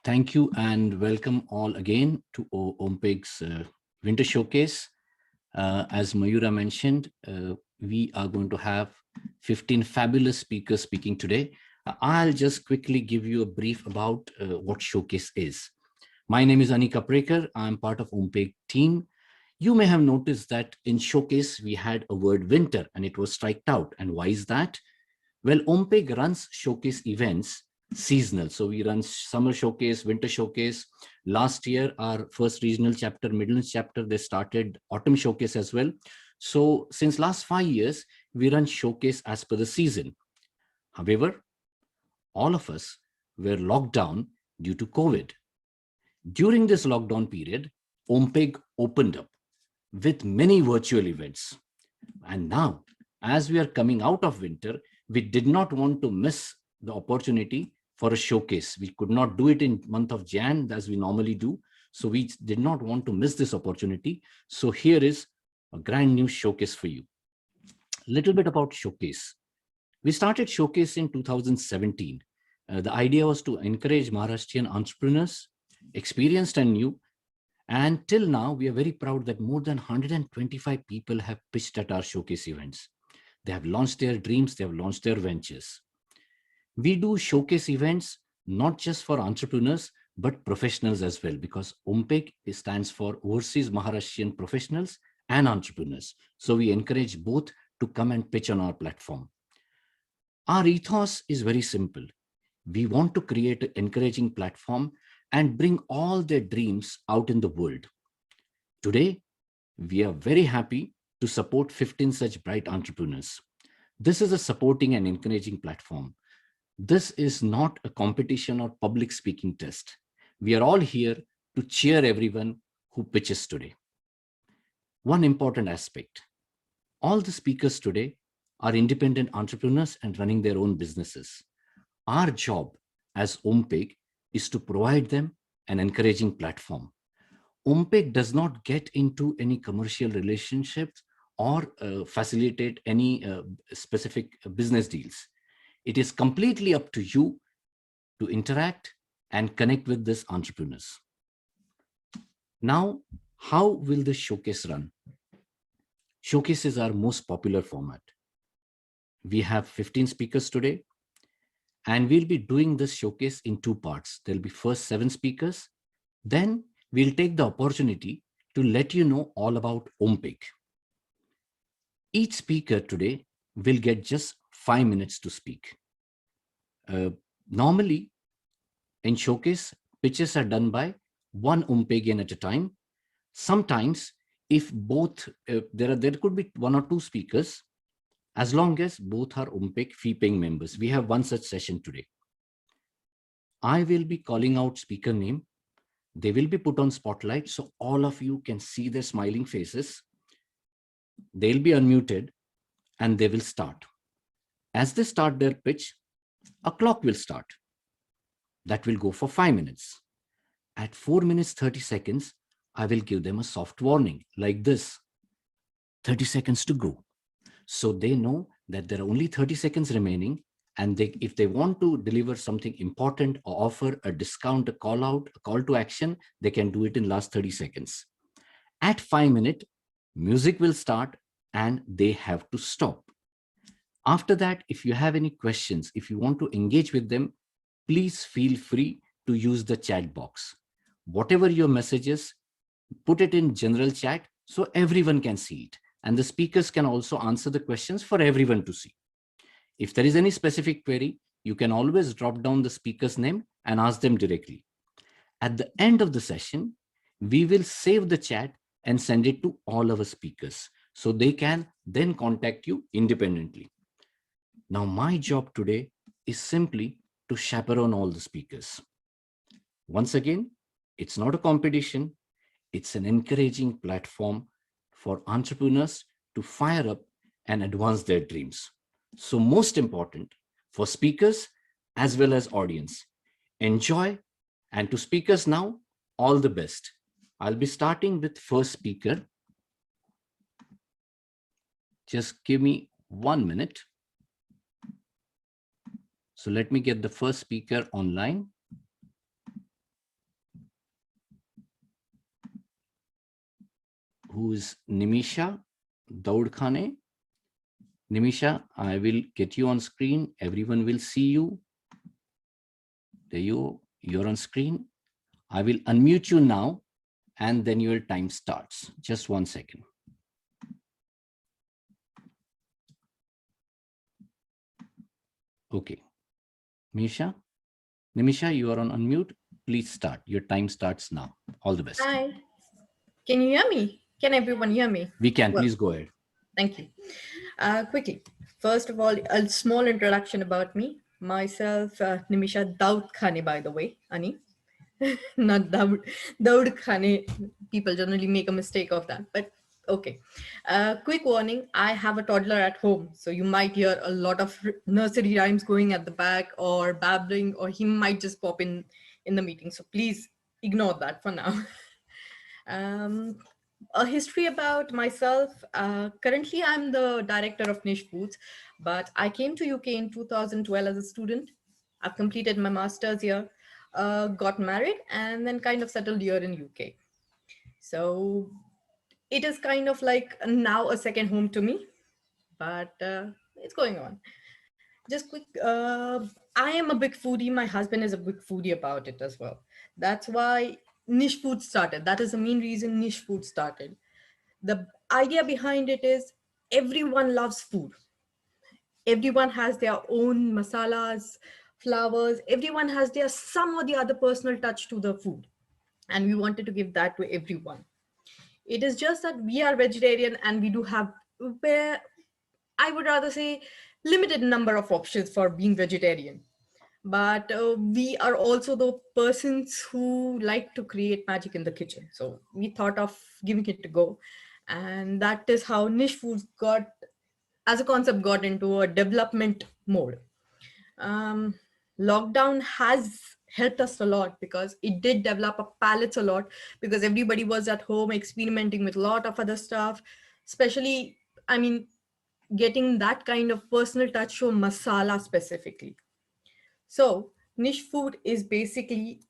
Thank you and welcome all again to OMPEG's Winter Showcase. As Mayura mentioned, we are going to have 15 fabulous speakers speaking today. I'll just quickly give you a brief about what Showcase is. My name is Anika Prekar. I'm part of OMPEG team. You may have noticed that in Showcase, we had a word winter and it was striked out. And why is that? Well, OMPEG runs Showcase events seasonal. So we run summer showcase, winter showcase. Last year, our first regional chapter, Midlands chapter, they started autumn showcase as well. So since last 5 years, we run showcase as per the season. However, all of us were locked down due to COVID. During this lockdown period, OMPEG opened up with many virtual events. And now, as we are coming out of winter, we did not want to miss the opportunity for a showcase. We could not do it in month of Jan as we normally do. So we did not want to miss this opportunity. So here is a grand new showcase for you. A little bit about showcase. We started showcase in 2017. The idea was to encourage Maharashtrian entrepreneurs, experienced and new. And till now, we are very proud that more than 125 people have pitched at our showcase events. They have launched their dreams, they have launched their ventures. We do showcase events not just for entrepreneurs, but professionals as well, because OMPEG stands for Overseas Maharashtrian Professionals and Entrepreneurs. So we encourage both to come and pitch on our platform. Our ethos is very simple. We want to create an encouraging platform and bring all their dreams out in the world. Today, we are very happy to support 15 such bright entrepreneurs. This is a supporting and encouraging platform. This is not a competition or public speaking test. We are all here to cheer everyone who pitches today. One important aspect, all the speakers today are independent entrepreneurs and running their own businesses. Our job as OMPEG is to provide them an encouraging platform. OMPEG does not get into any commercial relationships or facilitate any specific business deals. It is completely up to you to interact and connect with these entrepreneurs. Now, how will this showcase run? Showcase is our most popular format. We have 15 speakers today, and we'll be doing this showcase in two parts. There'll be first 7 speakers. Then we'll take the opportunity to let you know all about OMPEG. Each speaker today will get just 5 minutes to speak. Normally, in showcase, pitches are done by one OMPEGian at a time. Sometimes, if both, there could be 1 or 2 speakers, as long as both are OMPEG fee-paying members. We have one such session today. I will be calling out speaker name. They will be put on spotlight so all of you can see their smiling faces. They'll be unmuted and they will start. As they start their pitch, a clock will start. That will go for 5 minutes. At 4 minutes 30 seconds, I will give them a soft warning like this. 30 seconds to go. So they know that there are only 30 seconds remaining, and if they want to deliver something important or offer a discount, a call out, a call to action, they can do it in last 30 seconds. At 5 minutes, music will start and they have to stop. After that, if you have any questions, if you want to engage with them, please feel free to use the chat box. Whatever your message is, put it in general chat so everyone can see it. And the speakers can also answer the questions for everyone to see. If there is any specific query, you can always drop down the speaker's name and ask them directly. At the end of the session, we will save the chat and send it to all our speakers so they can then contact you independently. Now, my job today is simply to chaperone all the speakers. Once again, it's not a competition. It's an encouraging platform for entrepreneurs to fire up and advance their dreams. So most important for speakers as well as audience, enjoy, and to speakers now, all the best. I'll be starting with first speaker. Just give me 1 minute. So let me get the first speaker online. who is Nimisha, Daudkhane. Nimisha, I will get you on screen. Everyone will see you. There you're on screen. I will unmute you now, and then your time starts. Just 1 second. Okay. Nimisha, you are on unmute. Please start. Your time starts now. All the best. Hi. Can you hear me? Can everyone hear me? We can. Well, please go ahead. thank you. Quickly, first of all, a small introduction about me. Myself, Nimisha Daudkhane, by the way, Ani. Not Daud Khane. People generally make a mistake of that, but okay. Quick warning, I have a toddler at home, so you might hear a lot of nursery rhymes going at the back or babbling, or he might just pop in the meeting. So please ignore that for now. Um, a history about myself. Currently, I'm the director of Nish Foods, but I came to UK in 2012 as a student. I've completed my master's here, got married, and then kind of settled here in UK. So it is kind of like now a second home to me, but it's going on. Just quick, I am a big foodie. My husband is a big foodie about it as well. That's why Niche Food started. That is the main reason Niche Food started. The idea behind it is everyone loves food. Everyone has their own masalas, flavors. Everyone has their some or the other personal touch to the food. And we wanted to give that to everyone. It is just that we are vegetarian and we do have, where I would rather say, limited number of options for being vegetarian. But we are also the persons who like to create magic in the kitchen. So we thought of giving it a go. And that is how Niche Foods got, as a concept, got into a development mode. Um, Lockdown has helped us a lot because it did develop our palates a lot, because everybody was at home experimenting with a lot of other stuff, especially, I mean, getting that kind of personal touch to masala specifically. So Niche Food is basically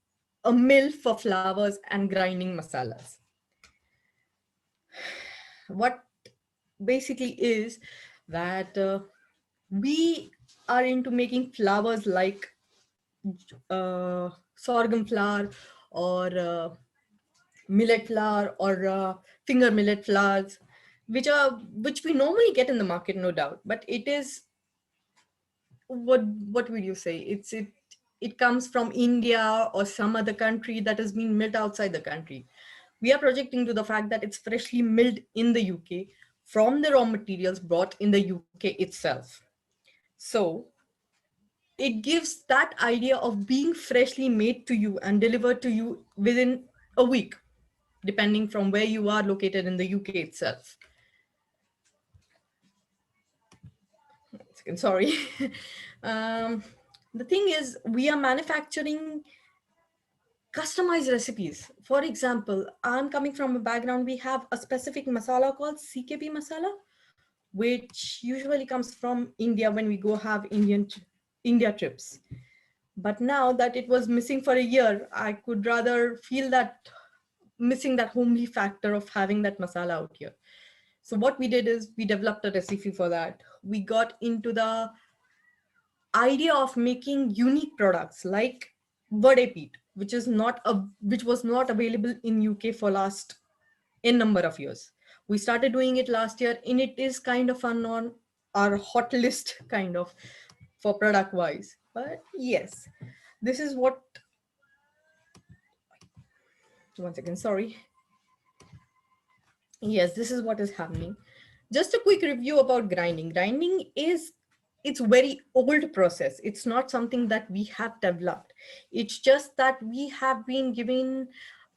a mill for flavors and grinding masalas. What basically is that we are into making flowers like sorghum flour or millet flour or finger millet flours, which we normally get in the market, no doubt. But it is, what would you say? It comes from India or some other country that has been milled outside the country. We are projecting to the fact that it's freshly milled in the UK from the raw materials brought in the UK itself. So it gives that idea of being freshly made to you and delivered to you within a week, depending from where you are located in the UK itself. Sorry. The thing is, we are manufacturing customized recipes. For example, I'm coming from a background, we have a specific masala called CKP masala, which usually comes from India when we go have India trips. But now that it was missing for a year, I could rather feel that missing that homely factor of having that masala out here. So what we did is we developed a recipe for that. We got into the idea of making unique products like vade peat, which was not available in UK for last in number of years. We started doing it last year, and it is kind of on our hot list kind of for product wise. But yes, this is what, one second, sorry. Yes, this is what is happening. Just a quick review about grinding. Grinding is, it's very old process. It's not something that we have developed. It's just that we have been given,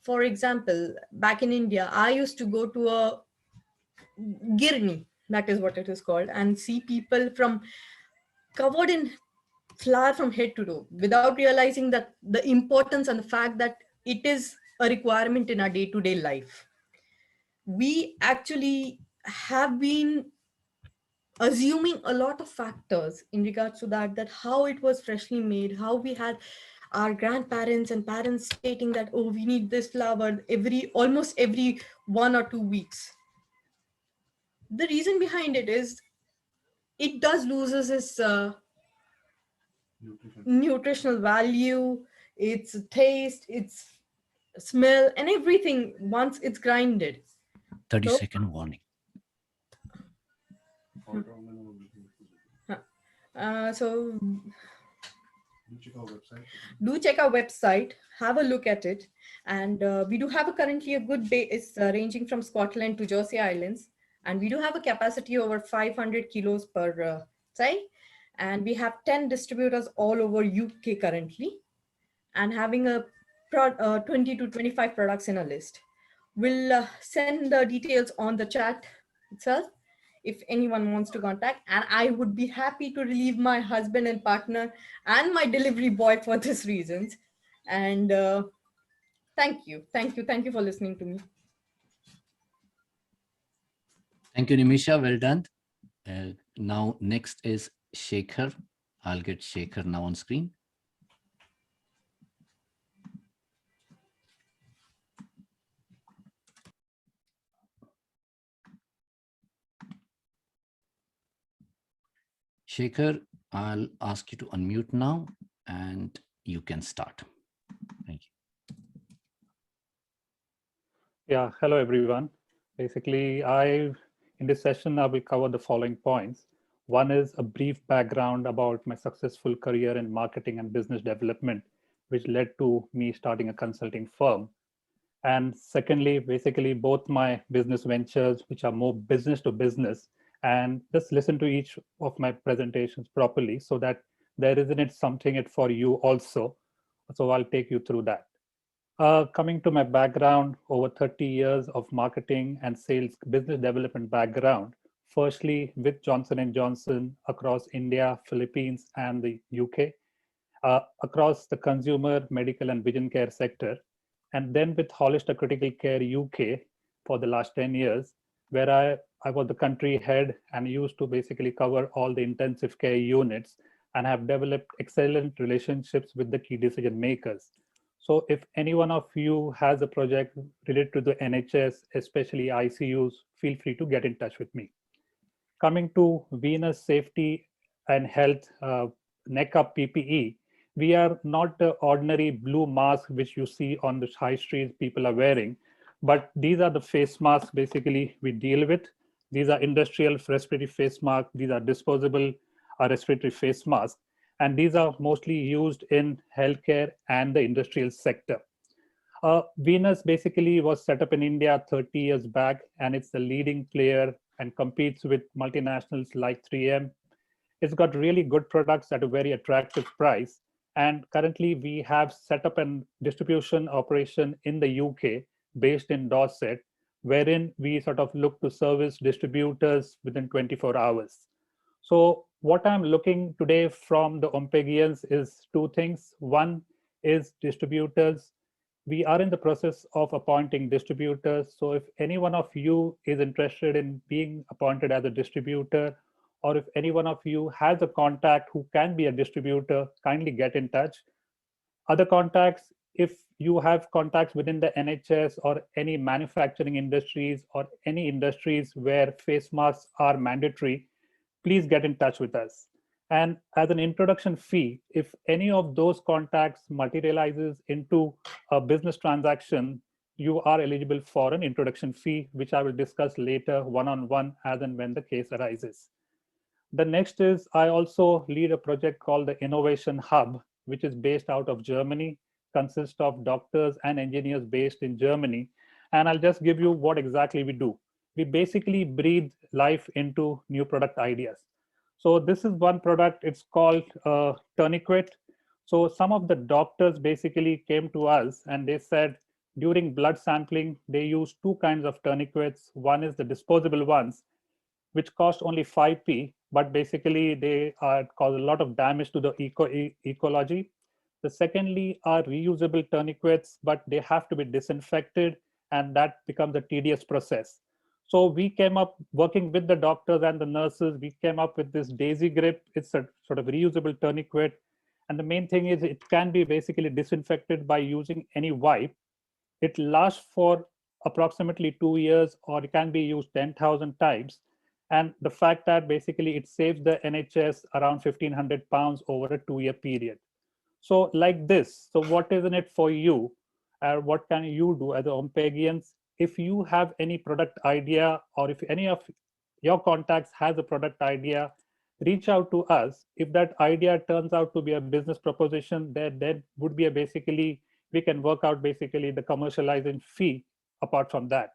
for example, back in India, I used to go to a girni, that is what it is called, and see people from covered in flour from head to toe without realizing that the importance and the fact that it is a requirement in our day-to-day life. We actually have been assuming a lot of factors in regards to that how it was freshly made, how we had our grandparents and parents stating that, oh, we need this flour almost every 1 or 2 weeks. the reason behind it is it does loses its nutritional value, its taste, its smell, and everything once it's grinded. 30-second warning. So do check our website, have a look at it, and we do have currently a good base ranging from Scotland to Jersey Islands, and we do have a capacity over 500 kilos per say, and we have 10 distributors all over UK currently, and having a 20 to 25 products in a list. We'll send the details on the chat itself if anyone wants to contact, and I would be happy to relieve my husband and partner and my delivery boy for this reasons. And thank you for listening to me. Thank you, Nimisha. Well done. Now, next is Shekhar. I'll get Shekhar now on screen. Shekhar, I'll ask you to unmute now and you can start. Thank you. Yeah, hello everyone. Basically, in this session, I will cover the following points. One is a brief background about my successful career in marketing and business development, which led to me starting a consulting firm. And secondly, basically both my business ventures, which are more business to business, and just listen to each of my presentations properly so that there isn't something for you also. So I'll take you through that. Coming to my background, over 30 years of marketing and sales business development background, firstly with Johnson & Johnson across India, Philippines, and the UK, across the consumer, medical, and vision care sector, and then with Hollister Critical Care UK for the last 10 years, where I was the country head and used to basically cover all the intensive care units and have developed excellent relationships with the key decision makers. So if any one of you has a project related to the NHS, especially ICUs, feel free to get in touch with me. Coming to venous safety and health neck up PPE, we are not the ordinary blue mask which you see on the high streets people are wearing, but these are the face masks basically we deal with. These are industrial respiratory face masks. These are disposable respiratory face masks. And these are mostly used in healthcare and the industrial sector. Venus basically was set up in India 30 years back, and it's the leading player and competes with multinationals like 3M. It's got really good products at a very attractive price. And currently we have set up a distribution operation in the UK based in Dorset, wherein we sort of look to service distributors within 24 hours. So what I'm looking today from the OMPEGians is two things. One is distributors. We are in the process of appointing distributors. So if any one of you is interested in being appointed as a distributor, or if any one of you has a contact who can be a distributor, kindly get in touch. Other contacts, if you have contacts within the NHS or any manufacturing industries or any industries where face masks are mandatory, please get in touch with us. And as an introduction fee, if any of those contacts materializes into a business transaction, you are eligible for an introduction fee, which I will discuss later one-on-one as and when the case arises. The next is I also lead a project called the Innovation Hub, which is based out of Germany, consists of doctors and engineers based in Germany. And I'll just give you what exactly we do. We basically breathe life into new product ideas. So this is one product, it's called Tourniquet. So some of the doctors basically came to us and they said during blood sampling, they use two kinds of tourniquets. One is the disposable ones, which cost only 5p, but basically they cause a lot of damage to the ecology. The secondly are reusable tourniquets, but they have to be disinfected, and that becomes a tedious process. So we came up working with the doctors and the nurses, we came up with this Daisy Grip. It's a sort of reusable tourniquet. And the main thing is it can be basically disinfected by using any wipe. It lasts for approximately 2 years, or it can be used 10,000 times. And the fact that basically it saves the NHS around £1,500 over a 2-year period. So like this, so what is in it for you? What can you do as OMPEGians? If you have any product idea, or if any of your contacts has a product idea, reach out to us. If that idea turns out to be a business proposition, there would be a basically, we can work out basically the commercializing fee apart from that.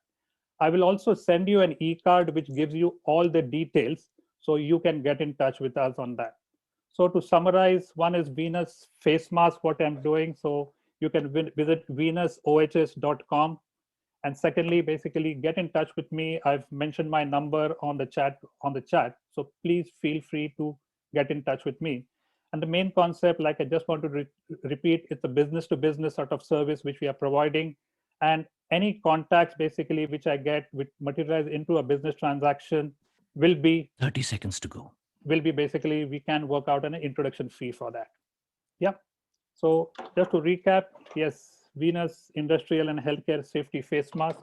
I will also send you an e-card which gives you all the details so you can get in touch with us on that. So to summarize, one is Venus face mask, what I'm doing. So you can visit venusohs.com. And secondly, basically get in touch with me. I've mentioned my number on the chat. So please feel free to get in touch with me. And the main concept, like I just want to repeat, it's a business to business sort of service which we are providing. And any contacts basically which I get which materialize into a business transaction will be 30 seconds to go. Will be basically, we can work out an introduction fee for that. Yeah. So just to recap, yes, Venus industrial and healthcare safety face mask,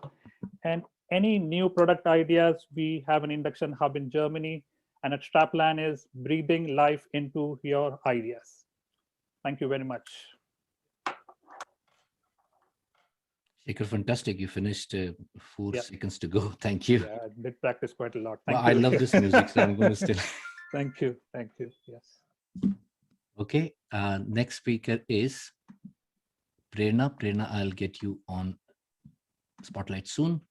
and any new product ideas, we have an induction hub in Germany, and a strapline is breathing life into your ideas. Thank you very much. Shekhar, fantastic. You finished 4 seconds to go. Thank you. Yeah, I did practice quite a lot. Well, I love this music, so I'm going to still. Thank you. Thank you. Yes. Okay. Next speaker is Prerna. Prerna, I'll get you on spotlight soon.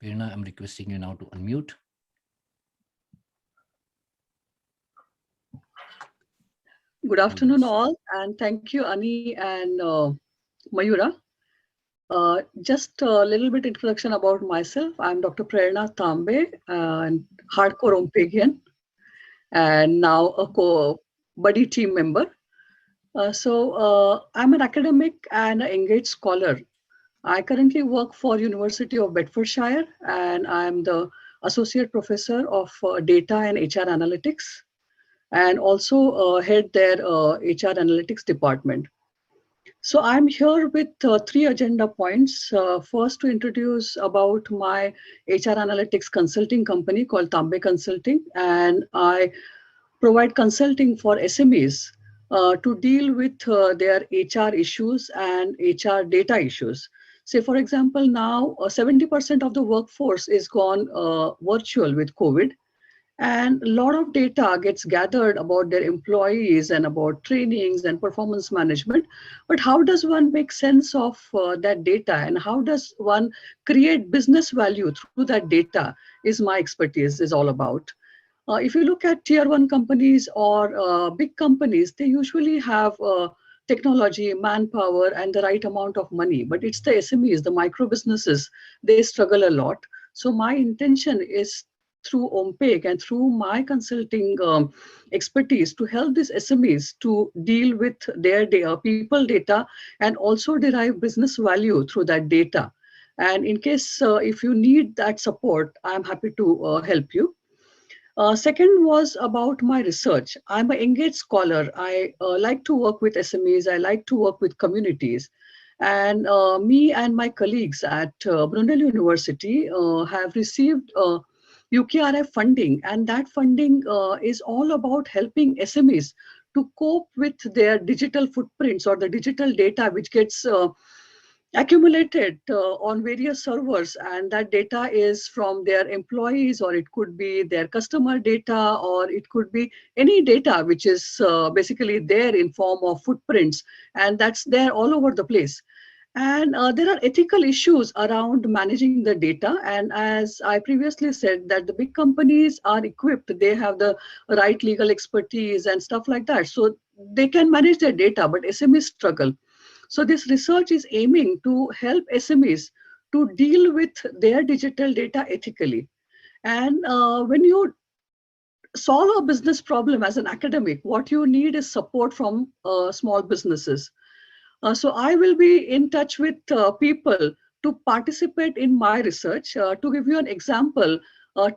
Prerna, I'm requesting you now to unmute. Good afternoon, all, and thank you, Ani and Mayura. Just a little bit introduction about myself. I'm Dr. Prerna Tambay, and hardcore OMPEGian, and now a buddy team member. I'm an academic and an engaged scholar. I currently work for University of Bedfordshire, and I'm the Associate Professor of Data and HR Analytics, and also head their HR Analytics department. So I'm here with 3 agenda points. First, to introduce about my HR Analytics consulting company called Tambay Consulting, and I provide consulting for SMEs to deal with their HR issues and HR data issues. Say, for example, now 70% of the workforce is gone virtual with COVID. And a lot of data gets gathered about their employees and about trainings and performance management. But how does one make sense of that data, and how does one create business value through that data is my expertise is all about. If you look at tier 1 companies or big companies, they usually have technology, manpower, and the right amount of money. But it's the SMEs, the micro businesses, they struggle a lot. So my intention is through OMPEG and through my consulting expertise to help these SMEs to deal with their people data and also derive business value through that data. And in case if you need that support, I'm happy to help you. Second was about my research. I'm an engaged scholar. I like to work with SMEs. I like to work with communities. And me and my colleagues at Brunel University have received UKRF funding, and that funding is all about helping SMEs to cope with their digital footprints or the digital data which gets accumulated on various servers, and that data is from their employees, or it could be their customer data, or it could be any data which is basically there in form of footprints, and that's there all over the place. And there are ethical issues around managing the data. And as I previously said, that the big companies are equipped, they have the right legal expertise and stuff like that. So they can manage their data, but SMEs struggle. So this research is aiming to help SMEs to deal with their digital data ethically. And when you solve a business problem as an academic, what you need is support from small businesses. So I will be in touch with people to participate in my research. To give you an example,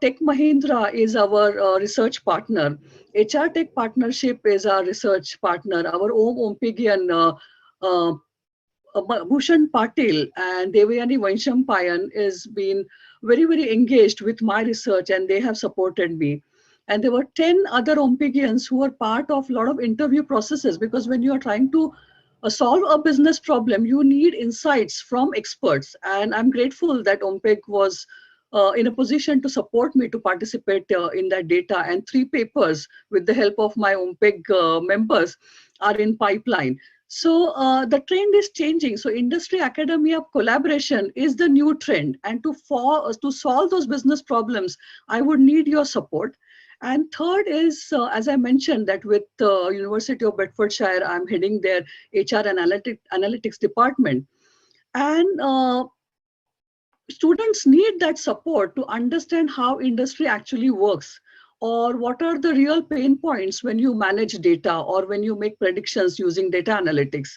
Tech Mahindra is our research partner. HR Tech Partnership is our research partner. Our OMPEGian Bhushan Patil and Devayani Vanshampayan is been very, very engaged with my research, and they have supported me. And there were 10 other OMPEGians who were part of a lot of interview processes, because when you are trying to solve a business problem, you need insights from experts. And I'm grateful that OMPEG was in a position to support me to participate in that data. And 3 papers with the help of my OMPEG members are in pipeline. So the trend is changing. So industry academia collaboration is the new trend. And to solve those business problems, I would need your support. And third is, as I mentioned, that with the University of Bedfordshire, I'm heading their HR analytics department. And students need that support to understand how industry actually works, or what are the real pain points when you manage data or when you make predictions using data analytics.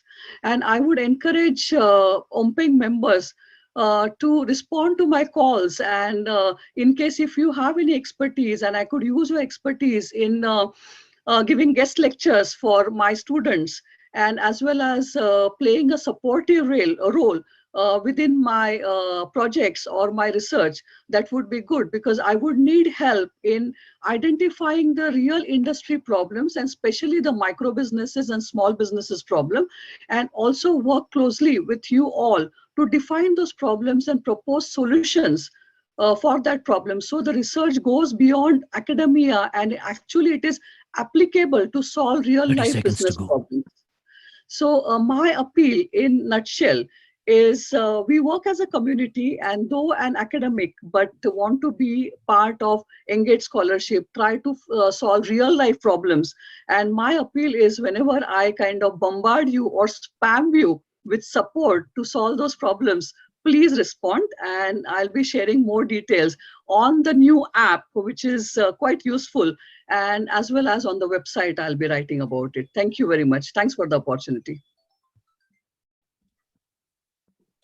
And I would encourage OMPEG members to respond to my calls, and in case if you have any expertise, and I could use your expertise in giving guest lectures for my students, and as well as playing a supportive role within my projects or my research, that would be good, because I would need help in identifying the real industry problems, and especially the micro businesses and small businesses problem, and also work closely with you all to define those problems and propose solutions for that problem. So the research goes beyond academia, and actually it is applicable to solve real 30 life seconds to business go. problems. So my appeal in nutshell is we work as a community, and though an academic, but want to be part of engaged scholarship, try to solve real life problems. And my appeal is, whenever I kind of bombard you or spam you with support to solve those problems, please respond, and I'll be sharing more details on the new app, which is quite useful, and as well as on the website, I'll be writing about it. Thank you very much. Thanks for the opportunity.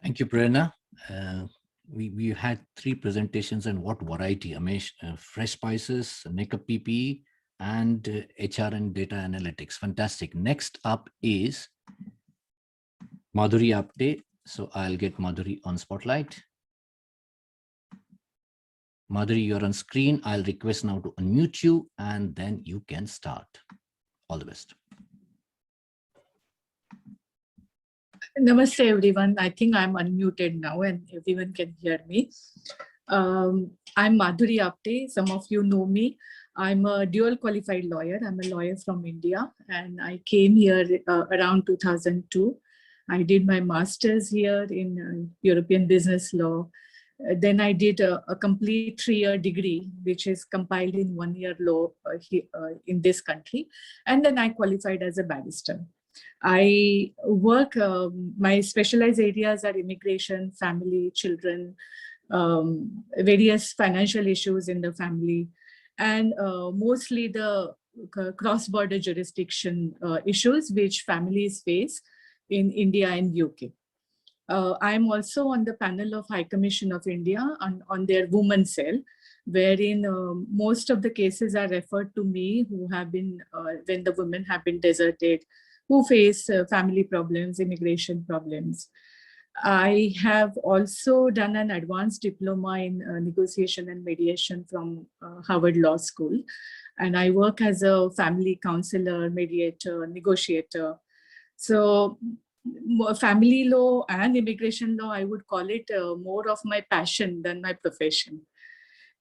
Thank you, Prerna. We had 3 presentations, and what variety, Amesh, fresh spices, makeup PPE, and HR and data analytics. Fantastic. Next up is Madhuri Apte. So I'll get Madhuri on spotlight. Madhuri, you're on screen. I'll request now to unmute you, and then you can start. All the best. Namaste, everyone. I think I'm unmuted now and everyone can hear me. I'm Madhuri Apte. Some of you know me. I'm a dual qualified lawyer. I'm a lawyer from India, and I came here around 2002. I did my master's here in European business law. Then I did a complete 3-year degree, which is compiled in 1-year law in this country. And then I qualified as a barrister. I work, my specialized areas are immigration, family, children, various financial issues in the family, and mostly the cross-border jurisdiction issues which families face in India and UK. I'm also on the panel of High Commission of India on their women cell, wherein most of the cases are referred to me, who have been, when the women have been deserted, who face family problems, immigration problems. I have also done an advanced diploma in negotiation and mediation from Harvard Law School. And I work as a family counselor, mediator, negotiator. So family law and immigration law, I would call it more of my passion than my profession.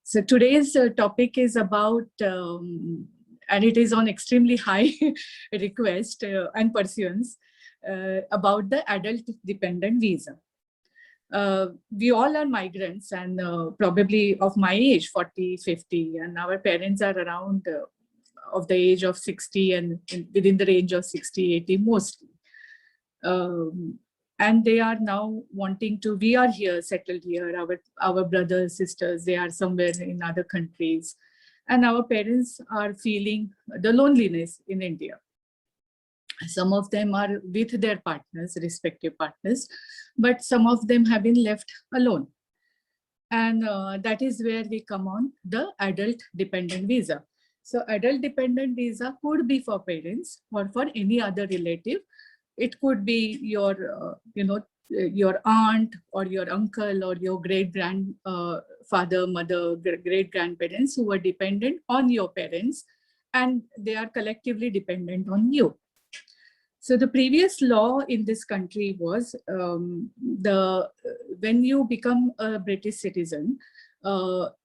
So today's topic is about, and it is on extremely high request and pursuance, about the adult dependent visa. We all are migrants, and probably of my age, 40, 50, and our parents are around of the age of 60 and within the range of 60, 80 mostly. And they are now wanting to, we are here, settled here, our brothers, sisters, they are somewhere in other countries. And our parents are feeling the loneliness in India. Some of them are with their partners, respective partners, but some of them have been left alone. And that is where we come on the adult dependent visa. So adult dependent visa could be for parents or for any other relative It could be your, your aunt or your uncle or your great-grandfather, mother, great-grandparents who were dependent on your parents, and they are collectively dependent on you. So the previous law in this country was when you become a British citizen,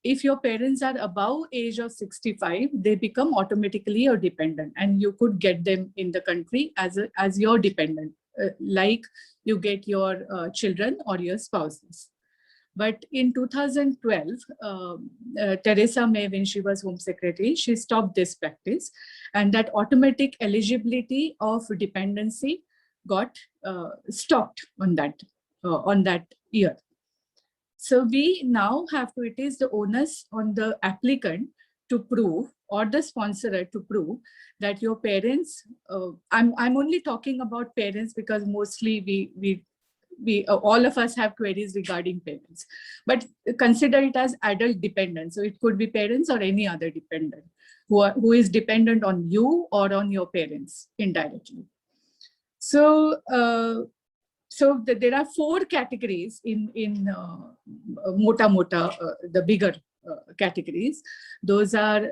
if your parents are above age of 65, they become automatically your dependent, and you could get them in the country as your dependent, like you get your children or your spouses. But in 2012, Theresa May, when she was Home Secretary, she stopped this practice, and that automatic eligibility of dependency got stopped on that year. So we now have to, it is the onus on the applicant to prove, or the sponsor to prove, that your parents, I'm only talking about parents because mostly we all of us have queries regarding parents, but consider it as adult dependent. So it could be parents or any other dependent who is dependent on you or on your parents indirectly. So there are 4 categories in the bigger categories. Those are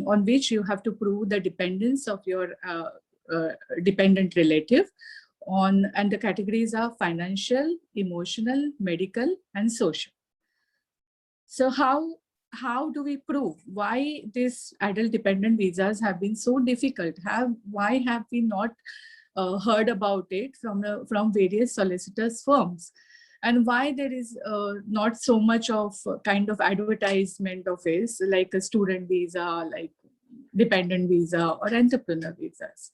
on which you have to prove the dependence of your dependent relative on, and the categories are financial, emotional, medical, and social. So how do we prove why these adult dependent visas have been so difficult? Why have we not heard about it from various solicitors firms, and why there is not so much of kind of advertisement of it, like a student visa, like dependent visa or entrepreneur visas?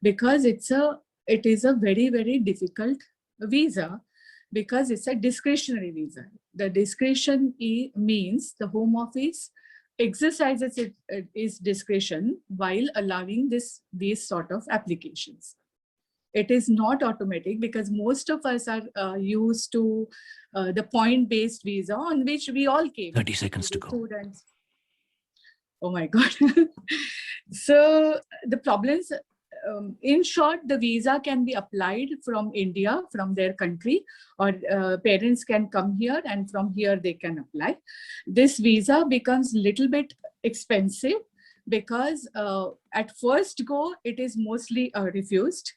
Because it is a very, very difficult visa, because it's a discretionary visa. The discretion means the Home Office exercises its discretion while allowing these sort of applications. It is not automatic, because most of us are used to the point-based visa on which we all came. 30 seconds to go. Students. Oh my God. So the problems, in short, the visa can be applied from India, from their country, or parents can come here and from here they can apply. This visa becomes a little bit expensive because at first go, it is mostly refused,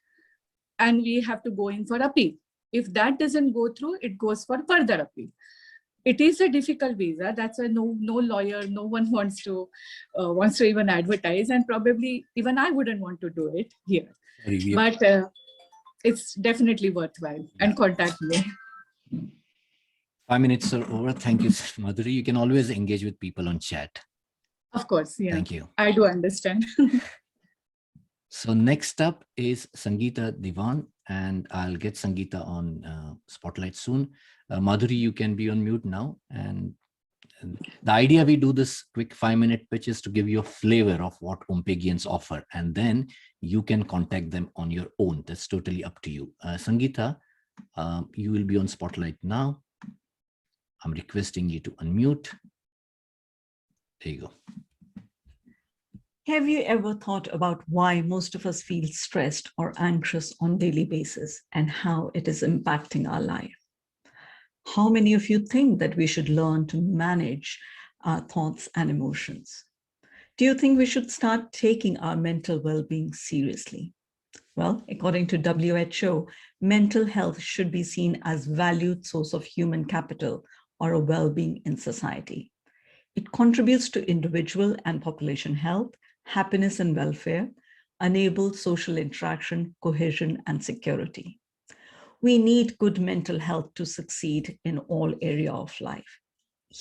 and we have to go in for appeal. If that doesn't go through, it goes for further appeal. It is a difficult visa. That's why no lawyer, no one wants to even advertise, and probably even I wouldn't want to do it here. But it's definitely worthwhile. And contact me. 5 minutes are over. Thank you, Madhuri. You can always engage with people on chat. Of course, yeah. Thank you. I do understand. So next up is Sangeeta Dewan, and I'll get Sangeeta on Spotlight soon. Madhuri, you can be on mute now. And the idea we do this quick 5-minute pitch is to give you a flavor of what OMPEGians offer, and then you can contact them on your own. That's totally up to you. Sangeeta, you will be on Spotlight now. I'm requesting you to unmute. There you go. Have you ever thought about why most of us feel stressed or anxious on a daily basis and how it is impacting our life? How many of you think that we should learn to manage our thoughts and emotions? Do you think we should start taking our mental well-being seriously? Well, according to WHO, mental health should be seen as a valued source of human capital or a well-being in society. It contributes to individual and population health, happiness and welfare, enables social interaction, cohesion, and security. We need good mental health to succeed in all areas of life.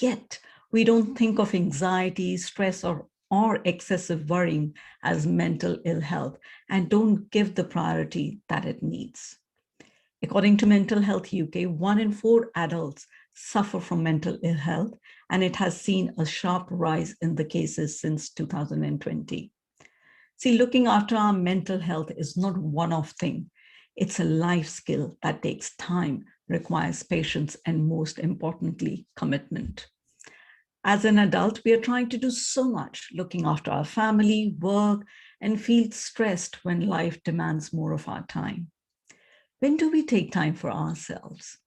Yet, we don't think of anxiety, stress, or excessive worrying as mental ill health and don't give the priority that it needs. According to Mental Health UK, 1 in 4 adults suffer from mental ill health, and it has seen a sharp rise in the cases since 2020. See, looking after our mental health is not a one-off thing. It's a life skill that takes time, requires patience, and most importantly, commitment. As an adult, we are trying to do so much, looking after our family, work, and feel stressed when life demands more of our time. When do we take time for ourselves?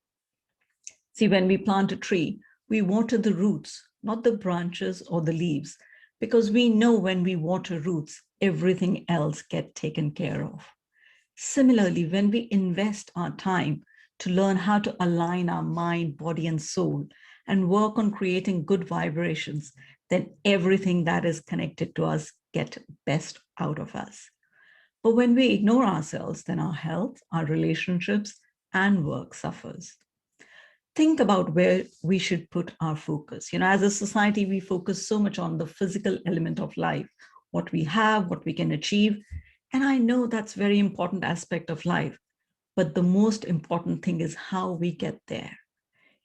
See, when we plant a tree, we water the roots, not the branches or the leaves, because we know when we water roots, everything else gets taken care of. Similarly, when we invest our time to learn how to align our mind, body, and soul and work on creating good vibrations, then everything that is connected to us gets best out of us. But when we ignore ourselves, then our health, our relationships, and work suffers. Think about where we should put our focus. As a society, we focus so much on the physical element of life, what we have, what we can achieve. And I know that's a very important aspect of life, but the most important thing is how we get there.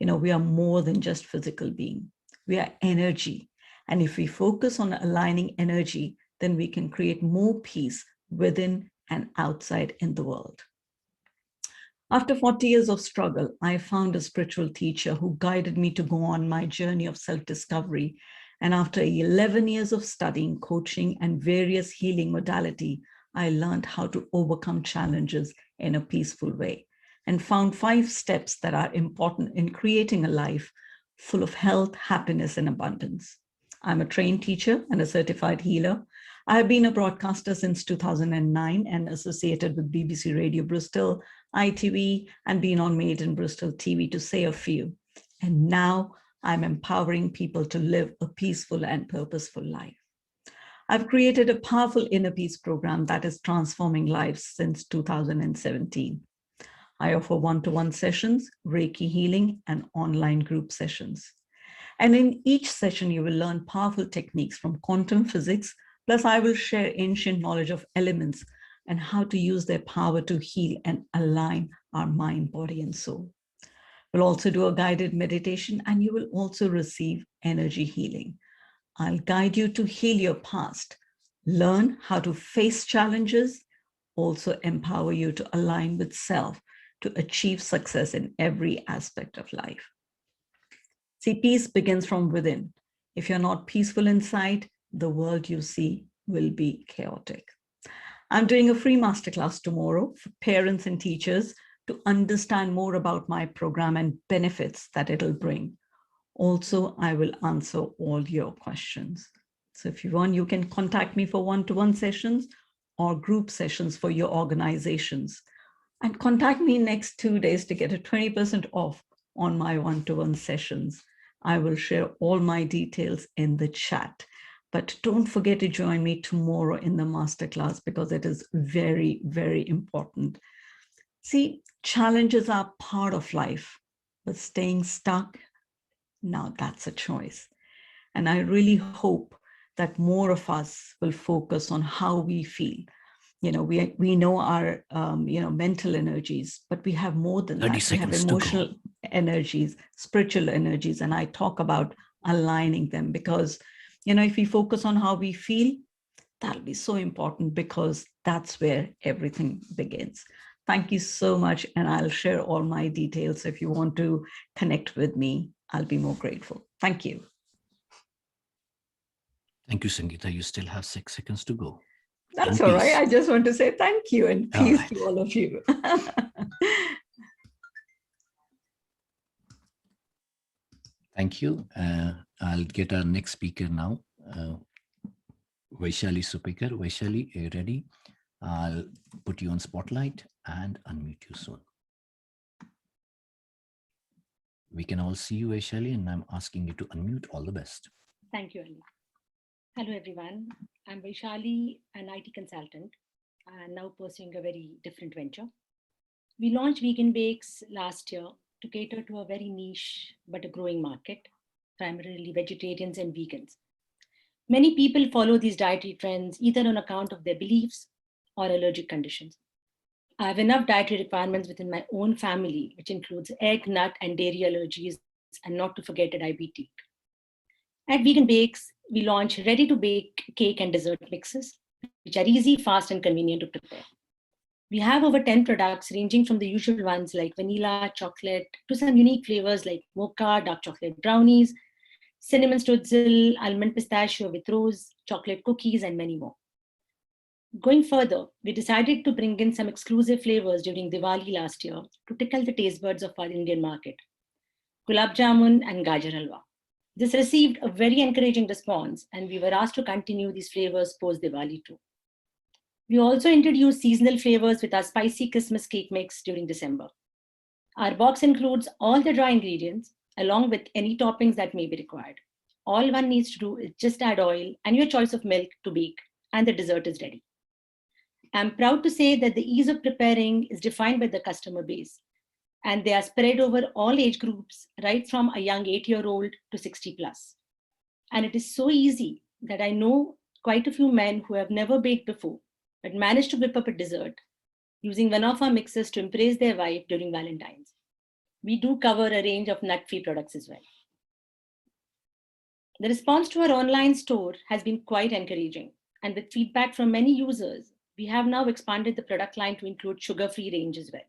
We are more than just physical being. We are energy. And if we focus on aligning energy, then we can create more peace within and outside in the world. After 40 years of struggle, I found a spiritual teacher who guided me to go on my journey of self-discovery. And after 11 years of studying, coaching, and various healing modalities, I learned how to overcome challenges in a peaceful way and found 5 steps that are important in creating a life full of health, happiness, and abundance. I'm a trained teacher and a certified healer. I have been a broadcaster since 2009 and associated with BBC Radio Bristol, ITV, and been on Made in Bristol TV, to say a few. And now I'm empowering people to live a peaceful and purposeful life. I've created a powerful inner peace program that is transforming lives since 2017. I offer one-to-one sessions, Reiki healing, and online group sessions. And in each session, you will learn powerful techniques from quantum physics, plus I will share ancient knowledge of elements and how to use their power to heal and align our mind, body, and soul. We'll also do a guided meditation, and you will also receive energy healing. I'll guide you to heal your past, learn how to face challenges, also empower you to align with self to achieve success in every aspect of life. See, peace begins from within. If you're not peaceful inside, the world you see will be chaotic. I'm doing a free masterclass tomorrow for parents and teachers to understand more about my program and benefits that it'll bring. Also, I will answer all your questions. So if you want, you can contact me for one-to-one sessions or group sessions for your organizations. And contact me next 2 days to get a 20% off on my one-to-one sessions. I will share all my details in the chat. But don't forget to join me tomorrow in the masterclass because it is very, very important. See, challenges are part of life, but staying stuck, now that's a choice. And I really hope that more of us will focus on how we feel. We know our mental energies, but we have more than that. We have emotional energies, spiritual energies, and I talk about aligning them because if we focus on how we feel, that'll be so important because that's where everything begins. Thank you so much, and I'll share all my details. If you want to connect with me, I'll be more grateful. Thank you. Thank you, Sangeeta. You still have 6 seconds to go. That's all right. I just want to say thank you and peace to all of you. Thank you. I'll get our next speaker now. Vaishali Supekar. Vaishali, are you ready? I'll put you on spotlight and unmute you soon. We can all see you, Vaishali, and I'm asking you to unmute. All the best. Thank you, Ali. Hello, everyone. I'm Vaishali, an IT consultant, and now pursuing a very different venture. We launched Vegan Bakes last year to cater to a very niche but a growing market, primarily vegetarians and vegans. Many people follow these dietary trends either on account of their beliefs or allergic conditions. I have enough dietary requirements within my own family, which includes egg, nut, and dairy allergies, and not to forget a diabetic. At Vegan Bakes, we launch ready-to-bake cake and dessert mixes, which are easy, fast, and convenient to prepare. We have over 10 products ranging from the usual ones like vanilla, chocolate, to some unique flavors like mocha, dark chocolate brownies, cinnamon strudel, almond pistachio with rose, chocolate cookies, and many more. Going further, we decided to bring in some exclusive flavors during Diwali last year to tickle the taste buds of our Indian market, Gulab Jamun and Gajar Halwa. This received a very encouraging response, and we were asked to continue these flavors post Diwali too. We also introduced seasonal flavors with our spicy Christmas cake mix during December. Our box includes all the dry ingredients along with any toppings that may be required. All one needs to do is just add oil and your choice of milk to bake, and the dessert is ready. I'm proud to say that the ease of preparing is defined by the customer base, and they are spread over all age groups, right from a young 8-year-old to 60 plus. And it is so easy that I know quite a few men who have never baked before, but managed to whip up a dessert using one of our mixes to impress their wife during Valentine's. We do cover a range of nut-free products as well. The response to our online store has been quite encouraging, and with feedback from many users, we have now expanded the product line to include sugar-free range as well.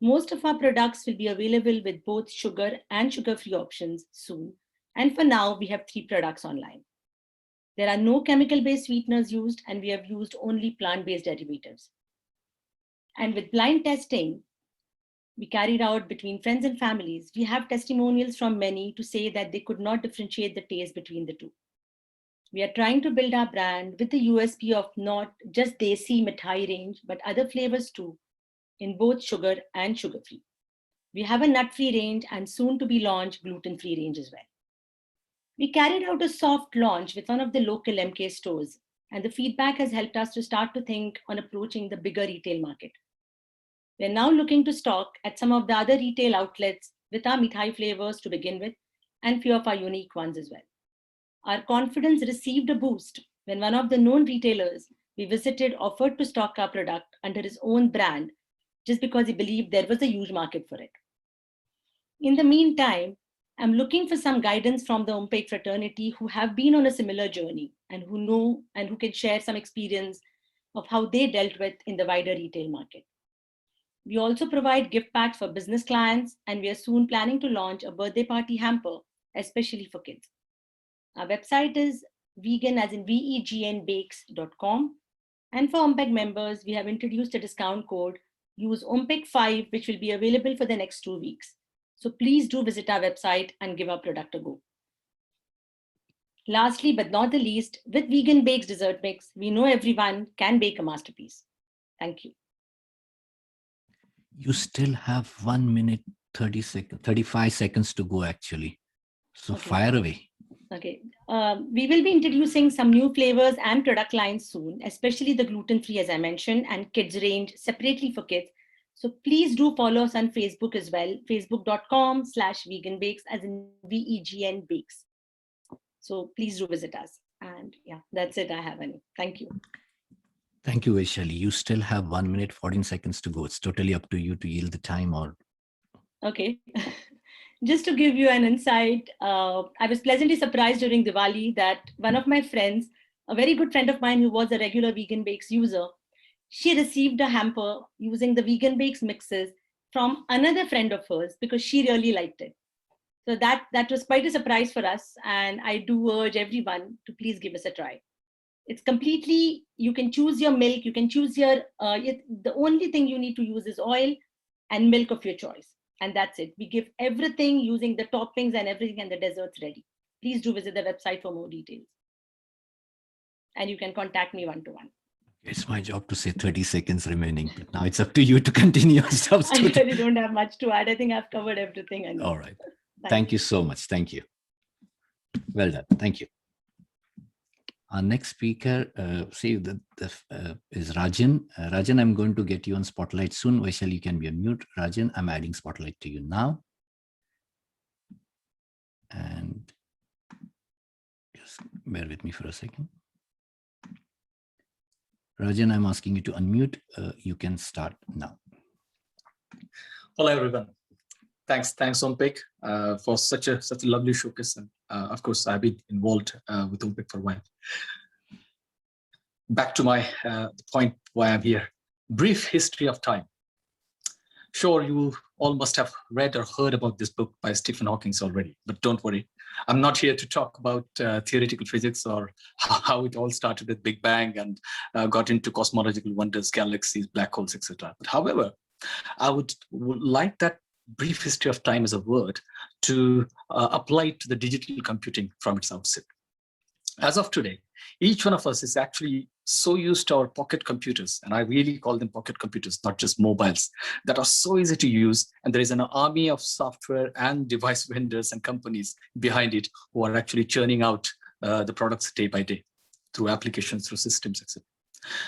Most of our products will be available with both sugar and sugar-free options soon, and for now, we have 3 products online. There are no chemical-based sweeteners used, and we have used only plant-based derivatives. And with blind testing we carried out between friends and families, we have testimonials from many to say that they could not differentiate the taste between the two. We are trying to build our brand with the USP of not just desi mithai range, but other flavors too, in both sugar and sugar-free. We have a nut-free range and soon to be launched gluten-free range as well. We carried out a soft launch with one of the local MK stores, and the feedback has helped us to start to think on approaching the bigger retail market. We're now looking to stock at some of the other retail outlets with our mithai flavors to begin with, and few of our unique ones as well. Our confidence received a boost when one of the known retailers we visited offered to stock our product under his own brand just because he believed there was a huge market for it. In the meantime, I'm looking for some guidance from the OMPEG fraternity who have been on a similar journey and who know and who can share some experience of how they dealt with in the wider retail market. We also provide gift packs for business clients, and we are soon planning to launch a birthday party hamper, especially for kids. Our website is vegan as in vegnbakes.com. And for OMPEG members, we have introduced a discount code, use OMPEG5, which will be available for the next 2 weeks. So please do visit our website and give our product a go. Lastly, but not the least, with Vegan Bakes Dessert Mix, we know everyone can bake a masterpiece. Thank you. You still have 1 minute, 35 seconds to go actually. So Okay. Fire away. Okay. We will be introducing some new flavors and product lines soon, especially the gluten-free, as I mentioned, and kids range separately for kids. So please do follow us on Facebook as well, facebook.com/veganbakes as in VEGN bakes. So please do visit us. And yeah, that's it I have, Ani. Thank you. Thank you, Vaishali. You still have 1 minute, 14 seconds to go. It's totally up to you to yield the time or. Okay. Just to give you an insight, I was pleasantly surprised during Diwali that one of my friends, a very good friend of mine who was a regular Vegan Bakes user, she received a hamper using the Vegan Bakes mixes from another friend of hers because she really liked it. So that was quite a surprise for us. And I do urge everyone to please give us a try. It's completely, you can choose your milk, you can choose your, the only thing you need to use is oil and milk of your choice. And that's it. We give everything using the toppings and everything, and the dessert's ready. Please do visit the website for more details. And you can contact me one-to-one. It's my job to say 30 seconds remaining, but now it's up to you to continue your stuff. I really don't have much to add. I think I've covered everything. All right. Thank you so much. Thank you. Well done. Thank you. Our next speaker, is Rajan. Rajan, I'm going to get you on spotlight soon. Vaishali, you can be on mute. Rajan, I'm adding spotlight to you now. And just bear with me for a second. Rajan, I'm asking you to unmute. You can start now. Hello, everyone. Thanks, OMPEG, for such a lovely showcase. And of course, I've been involved with OMPEG for a while. Back to my point why I'm here. Brief history of time. Sure, you all must have read or heard about this book by Stephen Hawking already, but don't worry. I'm not here to talk about theoretical physics or how it all started with Big Bang and got into cosmological wonders, galaxies, black holes, etc. But however, I would like that brief history of time as a word to apply it to the digital computing from its outset. As of today, each one of us is actually so used to our pocket computers, and I really call them pocket computers, not just mobiles, that are so easy to use. And there is an army of software and device vendors and companies behind it who are actually churning out the products day by day through applications, through systems, etc.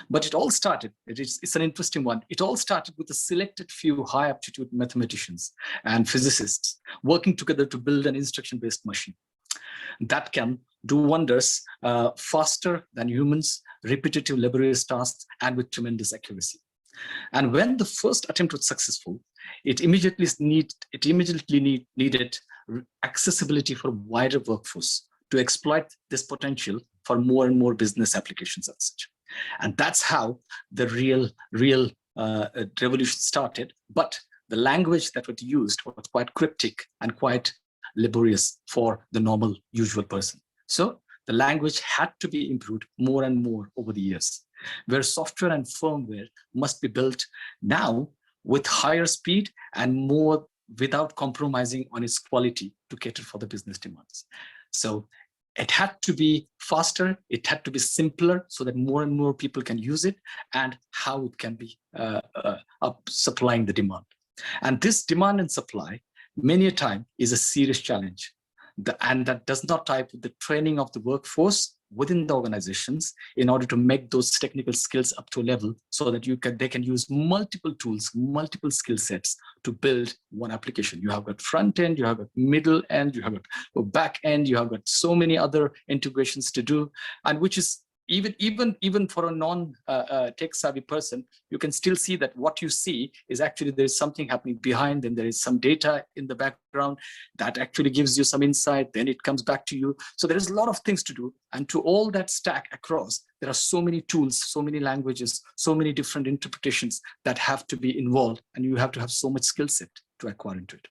But it all started, it's an interesting one. It all started with a selected few high aptitude mathematicians and physicists working together to build an instruction-based machine that can do wonders faster than humans, repetitive, laborious tasks, and with tremendous accuracy. And when the first attempt was successful, it immediately needed accessibility for a wider workforce to exploit this potential for more and more business applications as such. And that's how the real revolution started. But the language that was used was quite cryptic and quite laborious for the normal, usual person. So the language had to be improved more and more over the years, where software and firmware must be built now with higher speed and more without compromising on its quality to cater for the business demands. So it had to be faster, it had to be simpler so that more and more people can use it, and how it can be supplying the demand. And this demand and supply many a time is a serious challenge. And that does not tie with the training of the workforce within the organizations in order to make those technical skills up to a level so that they can use multiple tools, multiple skill sets to build one application. You have got front end, you have got middle end, you have got back end, you have got so many other integrations to do, and which is even for a non-tech savvy person, you can still see that what you see is actually there's something happening behind, and there is some data in the background that actually gives you some insight, then it comes back to you. So there is a lot of things to do, and to all that stack across, there are so many tools, so many languages, so many different interpretations that have to be involved, and you have to have so much skill set to acquire into it.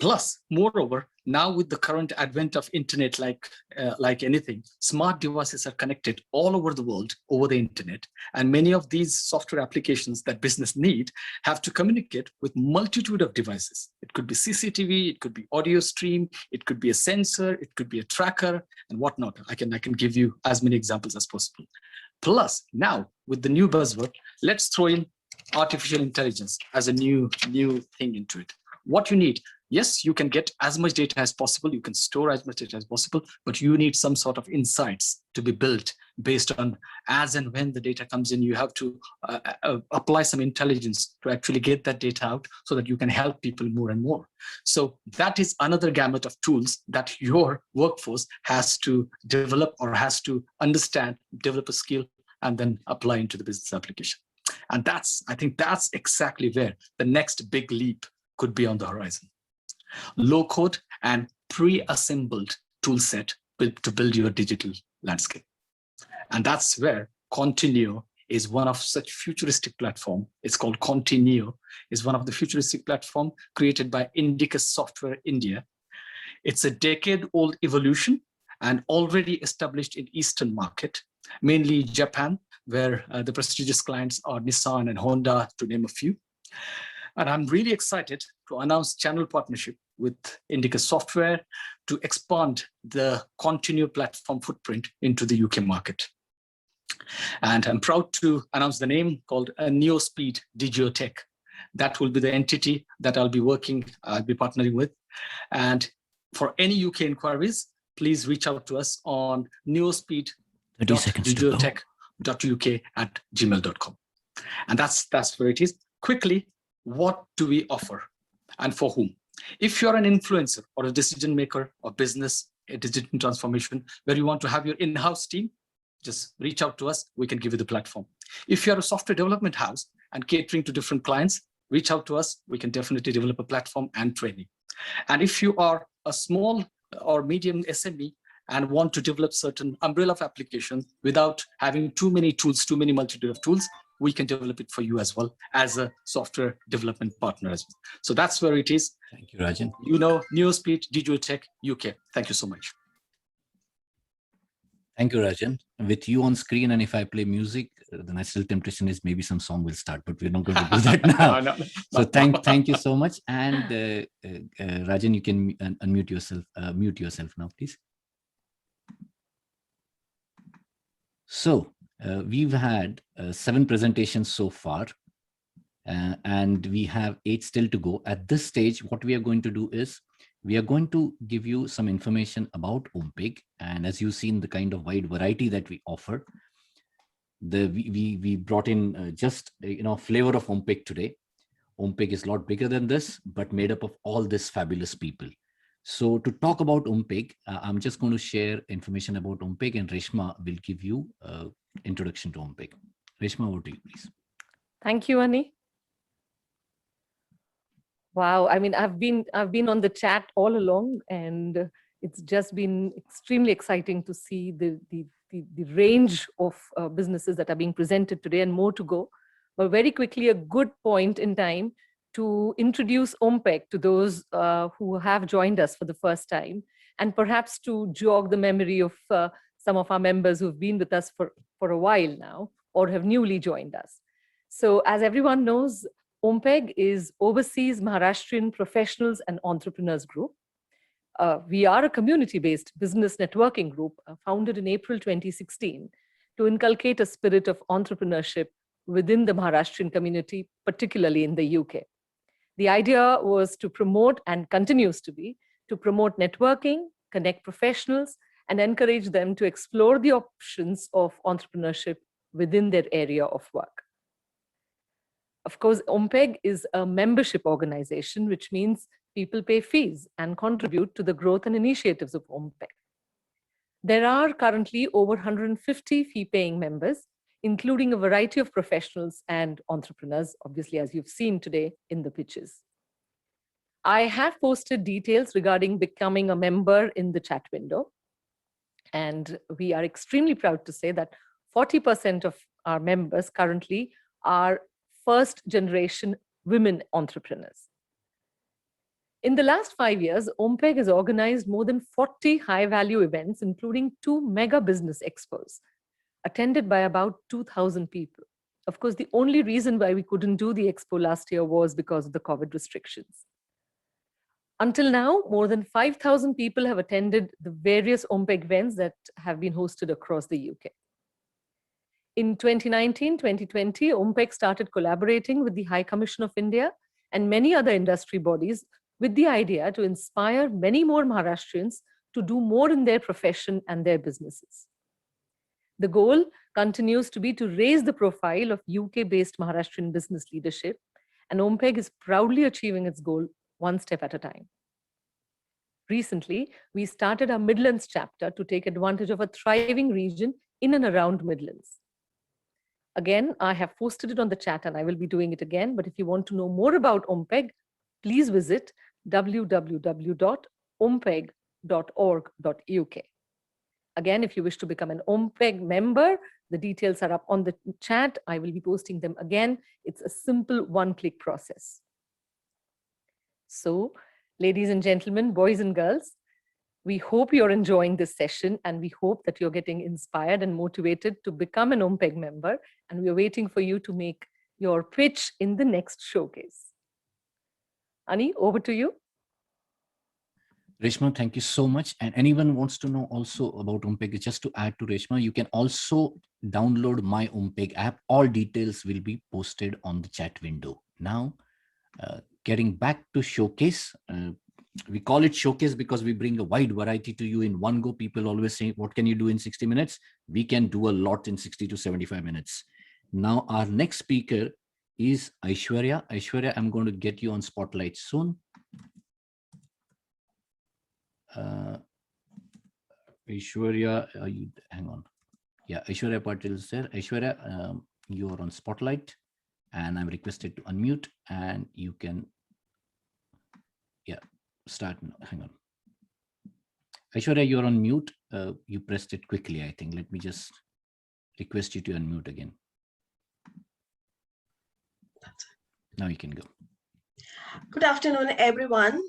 Plus, moreover, now with the current advent of internet, like anything, smart devices are connected all over the world over the internet. And many of these software applications that business need have to communicate with multitude of devices. It could be CCTV, it could be audio stream, it could be a sensor, it could be a tracker and whatnot. I can give you as many examples as possible. Plus, now with the new buzzword, let's throw in artificial intelligence as a new thing into it. What you need, yes, you can get as much data as possible, you can store as much data as possible, but you need some sort of insights to be built based on as and when the data comes in. You have to apply some intelligence to actually get that data out so that you can help people more and more. So that is another gamut of tools that your workforce has to develop or has to understand, develop a skill, and then apply into the business application. And I think that's exactly where the next big leap could be on the horizon. Low code and pre-assembled tool set to build your digital landscape. And that's where Continuo is one of such futuristic platform. It's called Continuo, is one of the futuristic platform created by Indicus Software India. It's a decade-old evolution and already established in Eastern market, mainly Japan, where the prestigious clients are Nissan and Honda, to name a few. And I'm really excited to announce channel partnership with Indicus Software to expand the Continuo platform footprint into the UK market. And I'm proud to announce the name called Neospeed Digiotech. That will be the entity that I'll be partnering with. And for any UK inquiries, please reach out to us on neospeed.digiotech.uk@gmail.com. And that's where it is. Quickly, what do we offer and for whom? If you're an influencer or a decision maker or business, a digital transformation, where you want to have your in-house team, just reach out to us, we can give you the platform. If you're a software development house and catering to different clients, reach out to us, we can definitely develop a platform and training. And if you are a small or medium SME and want to develop certain umbrella of applications without having too many tools, too many multitude of tools, we can develop it for you as well as a software development partner as well. So that's where it is. Thank you, Rajan. You know, Neospeed, Digital Tech, UK. Thank you so much. Thank you, Rajan. With you on screen, and if I play music, the natural temptation is maybe some song will start, but we're not going to do that now. No. So thank you so much. And Rajan, you can unmute yourself, mute yourself now, please. So we've had 7 presentations so far, and we have 8 still to go. At this stage, what we are going to do is we are going to give you some information about OMPEG. And as you've seen, the kind of wide variety that we offer, we brought in just flavor of OMPEG today. OMPEG is a lot bigger than this, but made up of all these fabulous people. So to talk about OMPEG, I'm just going to share information about OMPEG, and Reshma will give you introduction to OMPEG. Reshma, over to you, please. Thank you, Ani. Wow, I mean, I've been on the chat all along, and it's just been extremely exciting to see the range of businesses that are being presented today, and more to go. But very quickly, a good point in time to introduce OMPEG to those who have joined us for the first time, and perhaps to jog the memory of some of our members who've been with us for a while now, or have newly joined us. So as everyone knows, OMPEG is Overseas Maharashtrian Professionals and Entrepreneurs Group. We are a community-based business networking group founded in April 2016 to inculcate a spirit of entrepreneurship within the Maharashtrian community, particularly in the UK. The idea was to promote, and continues to be, to promote networking, connect professionals, and encourage them to explore the options of entrepreneurship within their area of work. Of course, OMPEG is a membership organization, which means people pay fees and contribute to the growth and initiatives of OMPEG. There are currently over 150 fee-paying members, including a variety of professionals and entrepreneurs, obviously, as you've seen today in the pitches. I have posted details regarding becoming a member in the chat window. And we are extremely proud to say that 40% of our members currently are first-generation women entrepreneurs. In the last 5 years, OMPEG has organized more than 40 high-value events, including 2 mega business expos, attended by about 2,000 people. Of course, the only reason why we couldn't do the expo last year was because of the COVID restrictions. Until now, more than 5,000 people have attended the various OMPEG events that have been hosted across the UK. In 2019-2020, OMPEG started collaborating with the High Commission of India and many other industry bodies with the idea to inspire many more Maharashtrians to do more in their profession and their businesses. The goal continues to be to raise the profile of UK-based Maharashtrian business leadership, and OMPEG is proudly achieving its goal one step at a time. Recently, we started our Midlands chapter to take advantage of a thriving region in and around Midlands. Again, I have posted it on the chat, and I will be doing it again. But if you want to know more about OMPEG, please visit www.ompeg.org.uk. Again, if you wish to become an OMPEG member, the details are up on the chat. I will be posting them again. It's a simple one-click process. So, ladies and gentlemen, boys and girls, we hope you're enjoying this session, and we hope that you're getting inspired and motivated to become an OMPEG member, and we're waiting for you to make your pitch in the next showcase. Ani, over to you. Reshma, thank you so much. And anyone wants to know also about OMPEG, just to add to Reshma, you can also download my OMPEG app. All details will be posted on the chat window. Now, getting back to showcase, we call it showcase because we bring a wide variety to you in one go. People always say, what can you do in 60 minutes? We can do a lot in 60 to 75 minutes. Now, our next speaker is Aishwarya. Aishwarya, I'm going to get you on spotlight soon. Aishwarya, hang on. Yeah, Aishwarya Patil is there. Aishwarya, you are on spotlight, and I'm requested to unmute, and you can, start now. Hang on. Aishwarya, you're on mute. You pressed it quickly, I think. Let me just request you to unmute again. Now you can go. Good afternoon, everyone.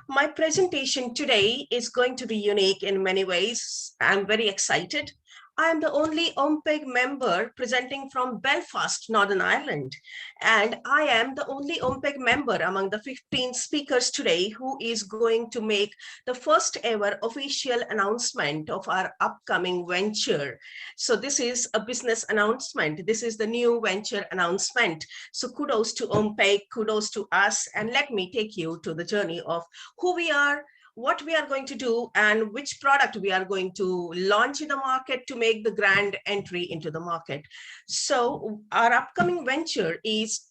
My presentation today is going to be unique in many ways. I'm very excited. I'm the only OMPEG member presenting from Belfast, Northern Ireland. And I am the only OMPEG member among the 15 speakers today who is going to make the first ever official announcement of our upcoming venture. So this is a business announcement. This is the new venture announcement. So kudos to OMPEG, kudos to us, and let me take you to the journey of who we are, what we are going to do, and which product we are going to launch in the market to make the grand entry into the market. So our upcoming venture is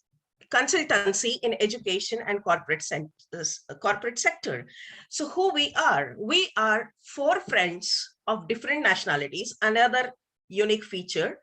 consultancy in education and corporate sector. So who we are 4 friends of different nationalities, another unique feature,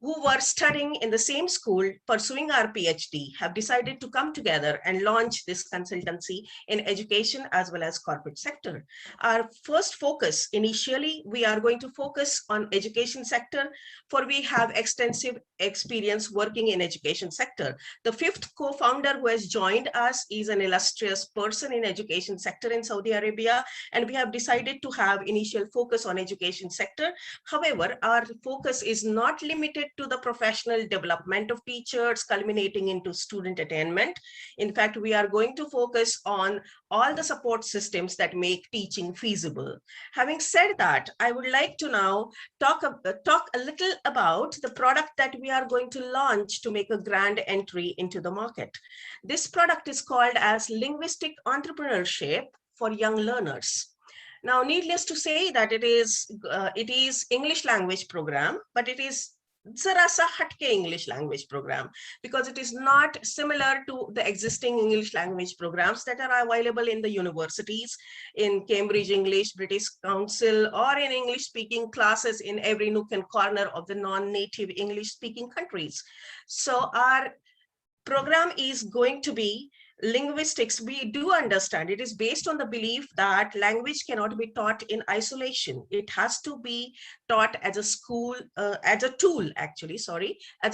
who were studying in the same school, pursuing our PhD, have decided to come together and launch this consultancy in education as well as corporate sector. Our first focus, initially, we are going to focus on education sector, for we have extensive experience working in education sector. The 5th co-founder who has joined us is an illustrious person in education sector in Saudi Arabia, and we have decided to have initial focus on education sector. However, our focus is not limited to the professional development of teachers culminating into student attainment. In fact, we are going to focus on all the support systems that make teaching feasible. Having said that, I would like to now talk a little about the product that we are going to launch to make a grand entry into the market. This product is called as Linguistic Entrepreneurship for Young Learners. Now, needless to say that it is English language program, but it is Zara sa hatke English language program, because it is not similar to the existing English language programs that are available in the universities, in Cambridge English, British Council, or in English speaking classes in every nook and corner of the non-native English speaking countries. So our program is going to be linguistics. We do understand it is based on the belief that language cannot be taught in isolation. It has to be taught as a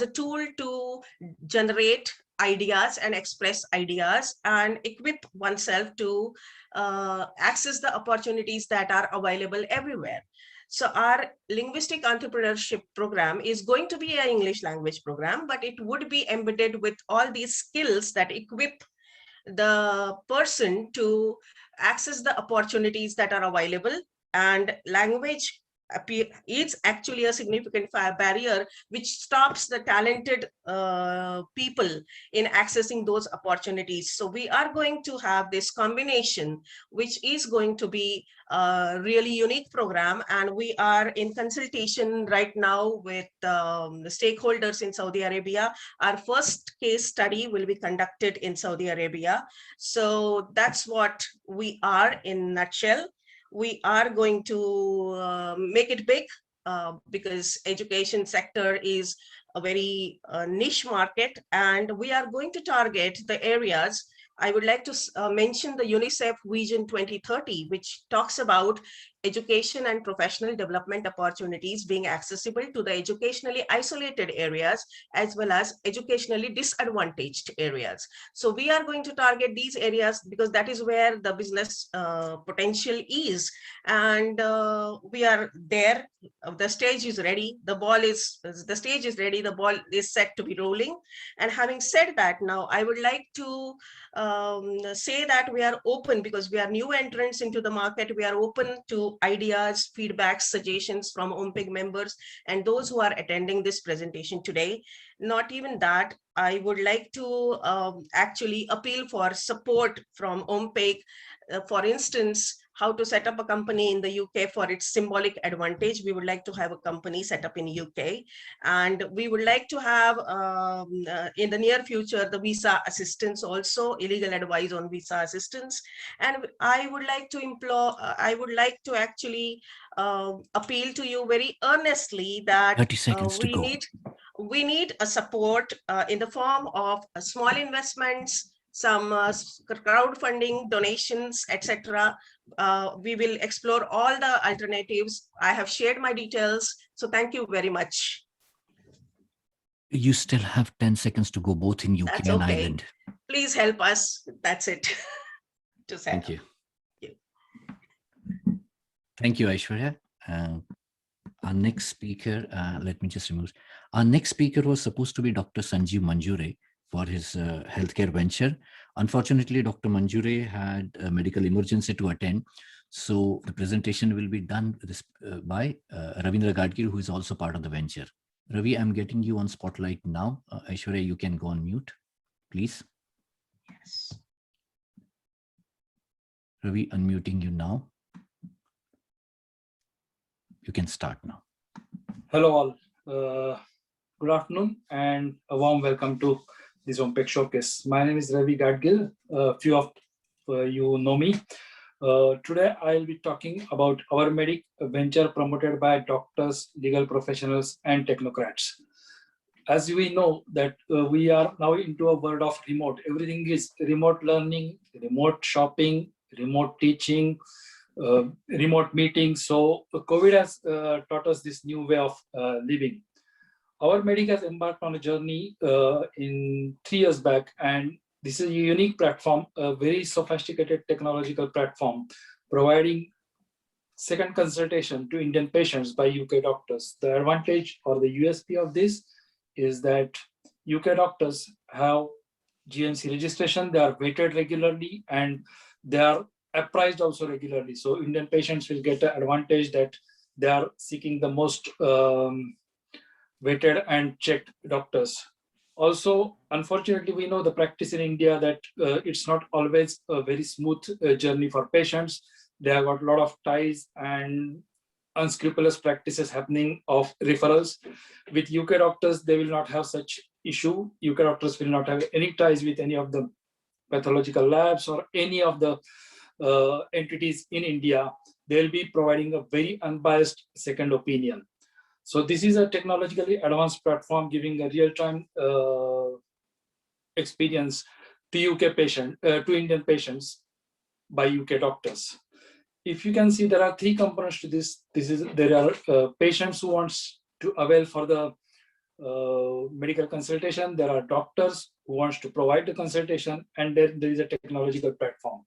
tool to generate ideas and express ideas and equip oneself to access the opportunities that are available everywhere. So our linguistic entrepreneurship program is going to be an English language program, but it would be embedded with all these skills that equip the person to access the opportunities that are available. And language is actually a significant barrier which stops the talented people in accessing those opportunities. So we are going to have this combination, which is going to be a really unique program. And we are in consultation right now with the stakeholders in Saudi Arabia. Our first case study will be conducted in Saudi Arabia. So that's what we are in a nutshell. We are going to make it big because education sector is a very niche market, and we are going to target the areas. I would like to mention the UNICEF Vision 2030, which talks about education and professional development opportunities being accessible to the educationally isolated areas as well as educationally disadvantaged areas. So we are going to target these areas because that is where the business potential is. And we are there. The stage is ready. The stage is ready. The ball is set to be rolling. And having said that, now I would like to say that we are open because we are new entrants into the market. We are open to ideas, feedbacks, suggestions from OMPEG members and those who are attending this presentation today. Not even that, I would like to actually appeal for support from OMPEG. For instance, how to set up a company in the UK for its symbolic advantage. We would like to have a company set up in UK, and we would like to have in the near future the visa assistance also, illegal advice on visa assistance. And I would like to actually appeal to you very earnestly that 30 seconds to go. We need a support in the form of small investments, some crowdfunding, donations, etc. We will explore all the alternatives. I have shared my details. So thank you very much. You still have 10 seconds to go, both in UK That's and okay. Ireland. Please help us. That's it. To set Thank up. you. Thank you, Aishwarya. Our next speaker, let me just remove. Our next speaker was supposed to be Dr. Sanjiv Manjure for his healthcare venture. Unfortunately, Dr. Manjure had a medical emergency to attend. So the presentation will be done by Ravindra Gadgir, who is also part of the venture. Ravi, I'm getting you on spotlight now. Aishwarya, you can go on mute, please. Yes. Ravi, unmuting you now. You can start now. Hello all. Good afternoon and a warm welcome to this OMPEG showcase. My name is Ravi Gadgil. A few of you know me. Today I'll be talking about our medic venture promoted by doctors, legal professionals and technocrats. As we know that we are now into a world of remote. Everything is remote learning, remote shopping, remote teaching, remote meetings. So COVID has taught us this new way of living. Our medic has embarked on a journey in 3 years back, and this is a unique platform, a very sophisticated technological platform, providing second consultation to Indian patients by UK doctors. The advantage or the USP of this is that UK doctors have GMC registration, they are weighted regularly, and they are apprised also regularly. So Indian patients will get the advantage that they are seeking the most weighted and checked doctors. Also, unfortunately, we know the practice in India that it's not always a very smooth journey for patients. They have got a lot of ties and unscrupulous practices happening of referrals. With UK doctors, they will not have such issue. UK doctors will not have any ties with any of the pathological labs or any of the entities in India. They'll be providing a very unbiased second opinion. So this is a technologically advanced platform giving a real-time experience to UK patient, to Indian patients by UK doctors. If you can see, there are 3 components to this. There are patients who wants to avail for the medical consultation. There are doctors who wants to provide the consultation, and then there is a technological platform.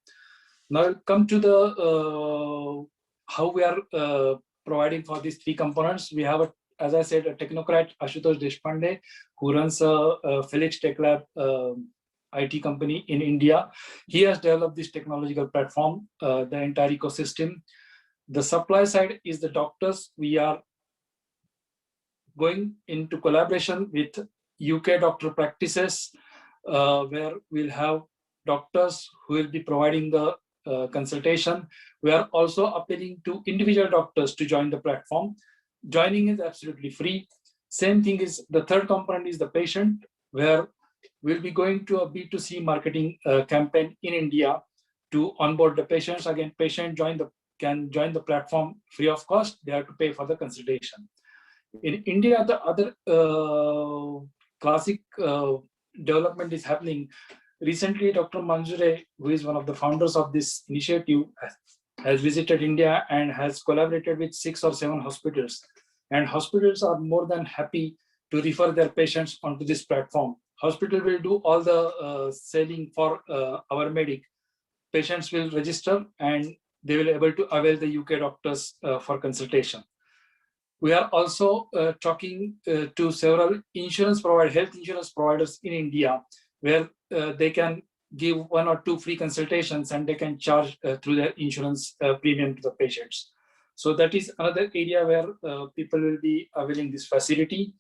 Now I'll come to the how we are providing for these 3 components. We have, as I said, a technocrat, Ashutosh Deshpande, who runs a Felix Tech Lab IT company in India. He has developed this technological platform, the entire ecosystem. The supply side is the doctors. We are going into collaboration with UK doctor practices, where we'll have doctors who will be providing the consultation. We are also appealing to individual doctors to join the platform. Joining is absolutely free. Same thing is the third component is the patient, where we'll be going to a B2C marketing campaign in India to onboard the patients. Again, patient can join the platform free of cost. They have to pay for the consultation. In India, the other classic development is happening. Recently, Dr. Manjure, who is one of the founders of this initiative, has visited India and has collaborated with 6 or 7 hospitals. And hospitals are more than happy to refer their patients onto this platform. Hospital will do all the selling for our medic. Patients will register and they will be able to avail the UK doctors for consultation. We are also talking to several health insurance providers in India, where they can give 1 or 2 free consultations and they can charge through their insurance premium to the patients. So that is another area where people will be availing this facility.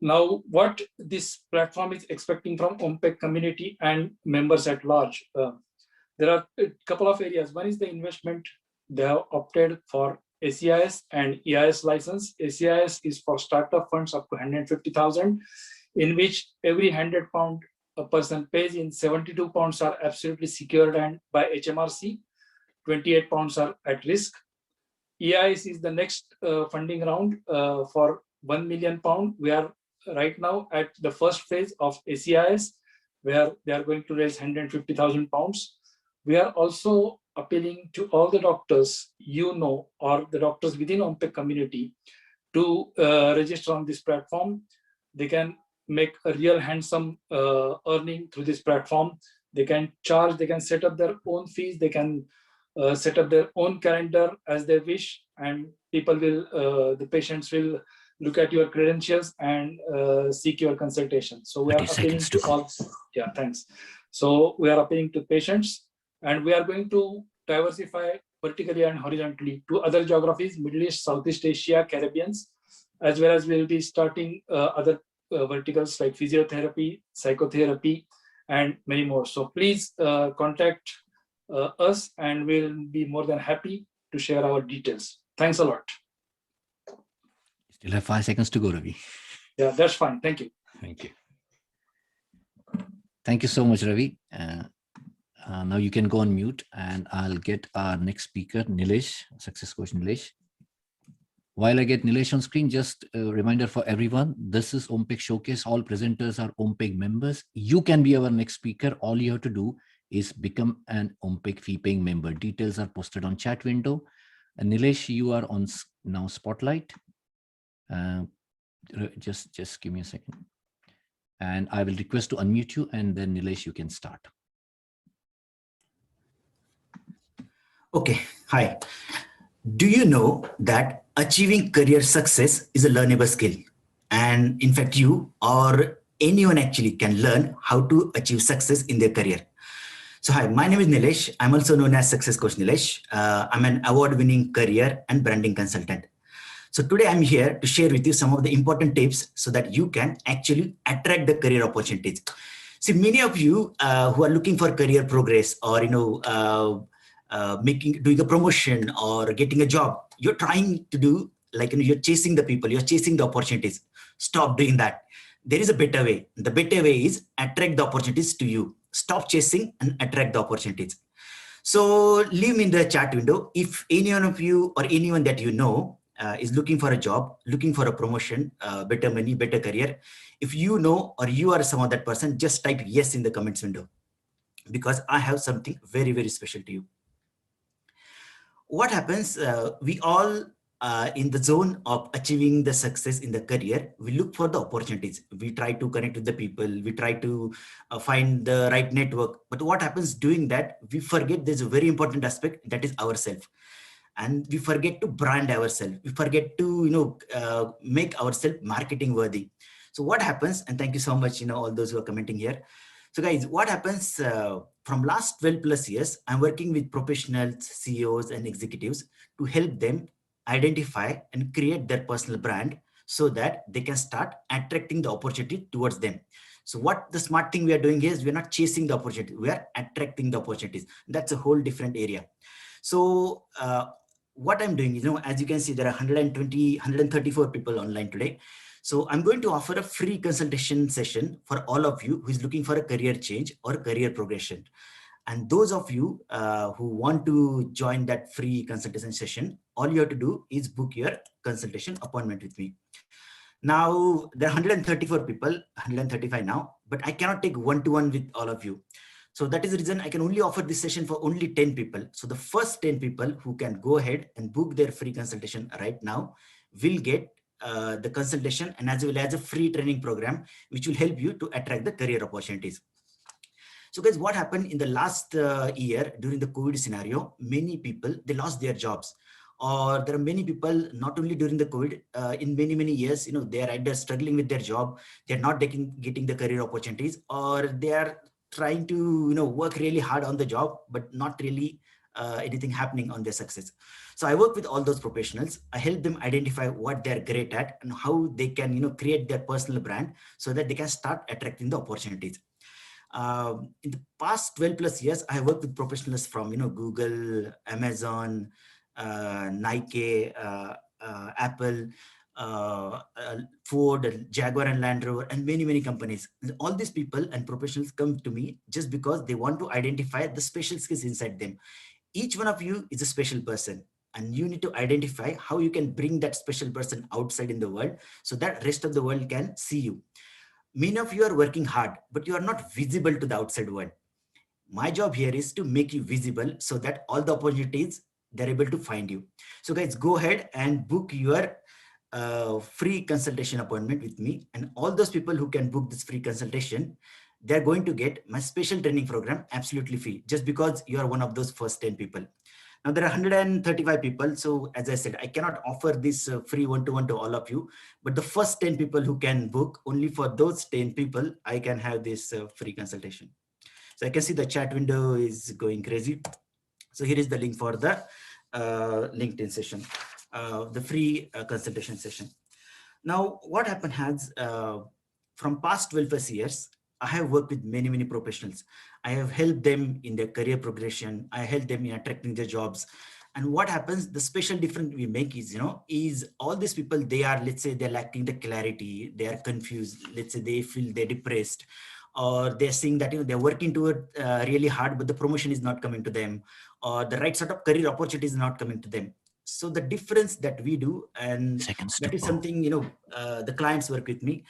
Now, what this platform is expecting from OMPEG community and members at large, there are a couple of areas. One is the investment. They have opted for ACIS and EIS license. ACIS is for startup funds up to 150,000, in which every £100 a person pays in, 72 pounds are absolutely secured and by HMRC, 28 pounds are at risk. EIS is the next funding round for £1 million. We are right now at the first phase of ACIS, where they are going to raise 150,000 pounds. We are also appealing to all the doctors, or the doctors within OMPEG community to register on this platform. they can make a real handsome earning through this platform. They can charge, they can set up their own fees, they can set up their own calendar as they wish, and people will, the patients will look at your credentials and seek your consultation. So we are appealing to all, yeah, thanks. So we are appealing to patients, and we are going to diversify vertically and horizontally to other geographies, Middle East, Southeast Asia, Caribbeans, as well as we'll be starting other verticals like physiotherapy, psychotherapy, and many more. So please contact us, and we'll be more than happy to share our details. Thanks a lot. Still have 5 seconds to go, Ravi. Yeah, that's fine. Thank you. Thank you. Thank you so much, Ravi. Now you can go on mute, and I'll get our next speaker, Nilesh, success coach Nilesh. While I get Nilesh on screen, just a reminder for everyone, this is OMPEG Showcase. All presenters are OMPEG members. You can be our next speaker. All you have to do is become an OMPEG fee-paying member. Details are posted on chat window. And Nilesh, you are on now Spotlight. Just give me a second. And I will request to unmute you, and then Nilesh, you can start. Okay, hi. Do you know that achieving career success is a learnable skill? And in fact, you or anyone actually can learn how to achieve success in their career. So hi, my name is Nilesh. I'm also known as Success Coach Nilesh. I'm an award-winning career and branding consultant. So today I'm here to share with you some of the important tips so that you can actually attract the career opportunities. See, many of you who are looking for career progress, or doing a promotion or getting a job, you're trying to do like you're chasing the people, you're chasing the opportunities. Stop doing that. There is a better way. The better way is attract the opportunities to you. Stop chasing and attract the opportunities. So leave me in the chat window if any one of you or anyone that you know is looking for a job, looking for a promotion, better money, better career. If you know or you are some of that person, just type yes in the comments window, because I have something very, very special to you. What happens, we all in the zone of achieving the success in the career, we look for the opportunities. We try to connect with the people. We try to find the right network. But what happens doing that, we forget there's a very important aspect, that is ourselves. And we forget to brand ourselves. We forget to, make ourselves marketing worthy. So what happens, and thank you so much, all those who are commenting here. So guys, what happens from last 12 plus years, I'm working with professionals, CEOs and executives to help them identify and create their personal brand so that they can start attracting the opportunity towards them. So what the smart thing we are doing is we're not chasing the opportunity, we are attracting the opportunities. That's a whole different area. So what I'm doing is, as you can see, there are 134 people online today. So I'm going to offer a free consultation session for all of you who is looking for a career change or career progression. And those of you who want to join that free consultation session, all you have to do is book your consultation appointment with me. Now, there are 134 people, 135 now, but I cannot take one-to-one with all of you. So that is the reason I can only offer this session for only 10 people. So the first 10 people who can go ahead and book their free consultation right now will get the consultation, and as well as a free training program, which will help you to attract the career opportunities. So guys, what happened in the last year during the COVID scenario, many people, they lost their jobs. Or there are many people, not only during the COVID, in many years, they are either struggling with their job, they're not getting the career opportunities, or they are trying to work really hard on the job, but not really anything happening on their success. So I work with all those professionals. I help them identify what they're great at and how they can create their personal brand so that they can start attracting the opportunities. In the past 12 plus years, I worked with professionals from Google, Amazon, Nike, Apple, Ford, Jaguar and Land Rover, and many companies. And all these people and professionals come to me just because they want to identify the special skills inside them. Each one of you is a special person, and you need to identify how you can bring that special person outside in the world so that rest of the world can see you. Many of you are working hard, but you are not visible to the outside world. My job here is to make you visible so that all the opportunities, they're able to find you. So guys, go ahead and book your a free consultation appointment with me, and all those people who can book this free consultation, they're going to get my special training program absolutely free, just because you are one of those first 10 people. Now there are 135 people. So as I said, I cannot offer this free one-to-one to all of you, but the first 10 people who can book, only for those 10 people, I can have this free consultation. So I can see the chat window is going crazy. So here is the link for the LinkedIn session, the free consultation session. Now, what happened has, from past 12 plus years, I have worked with many, many professionals. I have helped them in their career progression. I helped them in attracting their jobs. And what happens, the special difference we make is, is all these people, they are, let's say, they're lacking the clarity, they are confused, let's say they feel they're depressed, or they're seeing that, they're working toward really hard, but the promotion is not coming to them, or the right sort of career opportunity is not coming to them. So the difference that we do, and that is something, the clients work with me.